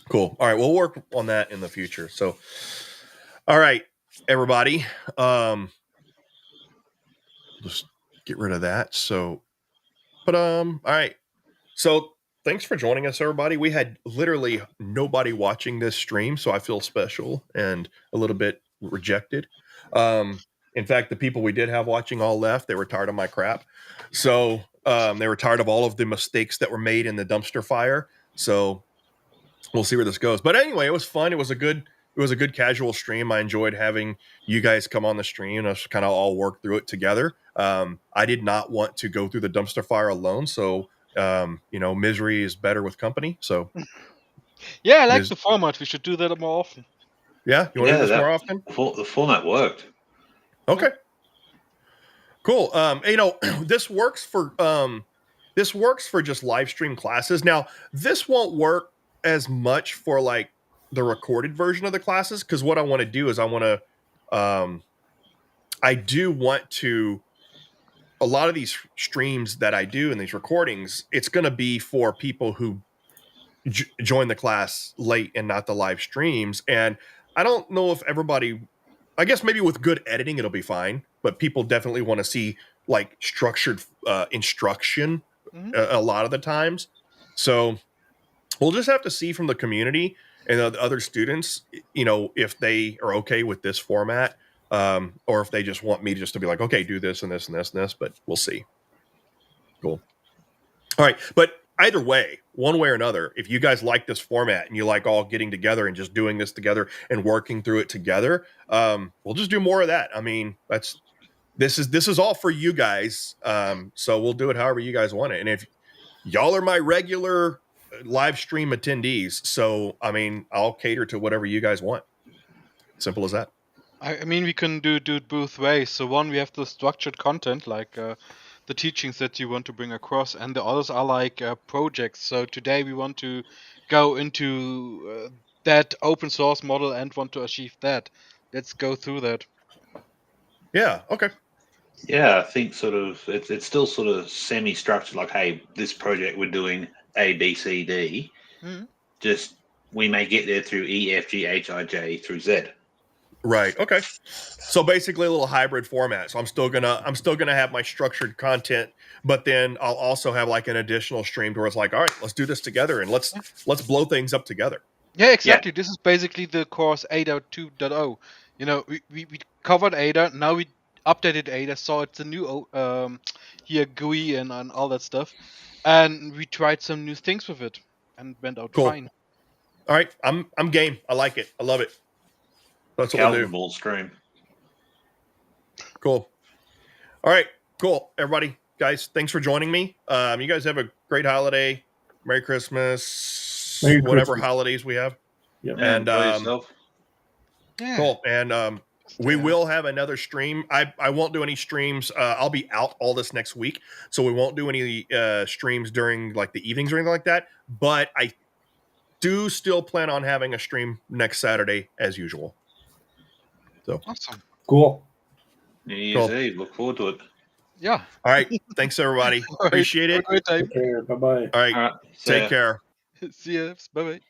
Cool. All right, we'll work on that in the future. So, all right, everybody, just get rid of that. So, but all right. So, thanks for joining us, everybody. We had literally nobody watching this stream, so I feel special and a little bit rejected. In fact, the people we did have watching all left. They were tired of my crap. So, they were tired of all of the mistakes that were made in the dumpster fire. So, we'll see where this goes. But anyway, it was fun. It was a good casual stream. I enjoyed having you guys come on the stream and us kind of all work through it together. I did not want to go through the dumpster fire alone, so misery is better with company. So Yeah, I like the format. We should do that more often. Yeah, you want to do this more often? The format worked. Okay. Cool. This works for just live stream classes. Now, this won't work as much for like the recorded version of the classes, because what I want to do is I do want to, a lot of these streams that I do and these recordings, it's going to be for people who join the class late and not the live streams. And I don't know if everybody, I guess maybe with good editing it'll be fine, but people definitely want to see like structured instruction a lot of the times. So we'll just have to see from the community and the other students, if they are okay with this format, or if they just want me just to be like, okay, do this and this and this and this, but we'll see. Cool. All right. But either way, one way or another, if you guys like this format and you like all getting together and just doing this together and working through it together, we'll just do more of that. I mean, this is all for you guys. So we'll do it however you guys want it. And y'all are my regular live stream attendees. So, I mean, I'll cater to whatever you guys want. Simple as that. I mean, we can do it both ways. So one, we have the structured content, like the teachings that you want to bring across, and the others are like projects. So today we want to go into that open source model and want to achieve that. Let's go through that. Yeah. Okay. Yeah, I think sort of it's still sort of semi-structured. Like, hey, this project we're doing A, B, C, D. Mm-hmm. Just we may get there through E, F, G, H, I, J through Z. Right. Okay. So basically a little hybrid format. So I'm still gonna have my structured content, but then I'll also have like an additional stream where it's like, all right, let's do this together and let's blow things up together. Yeah, exactly. This is basically the course Ada 2.0. You know, we covered Ada, now we updated Ada, so it's a new here GUI and all that stuff, and we tried some new things with it and went out Cool. fine. All right. I'm game. I like it. I love it. That's what we'll Calvin do. Ball stream. Cool. All right. Cool. Everybody, guys, thanks for joining me. You guys have a great holiday. Merry Christmas. Merry Whatever Christmas. holidays we have. Yep. Yeah, And enjoy yourself. Yeah. cool. And we will have another stream. I won't do any streams. I'll be out all this next week, so we won't do any streams during like the evenings or anything like that. But I do still plan on having a stream next Saturday as usual. So Awesome. Cool. New Year's Cool. Eve. Look forward to it. Yeah. all right. Thanks everybody. All right. Appreciate Have it. a great time. Take care. Bye bye. All right. All right. Take care. See ya. Bye bye.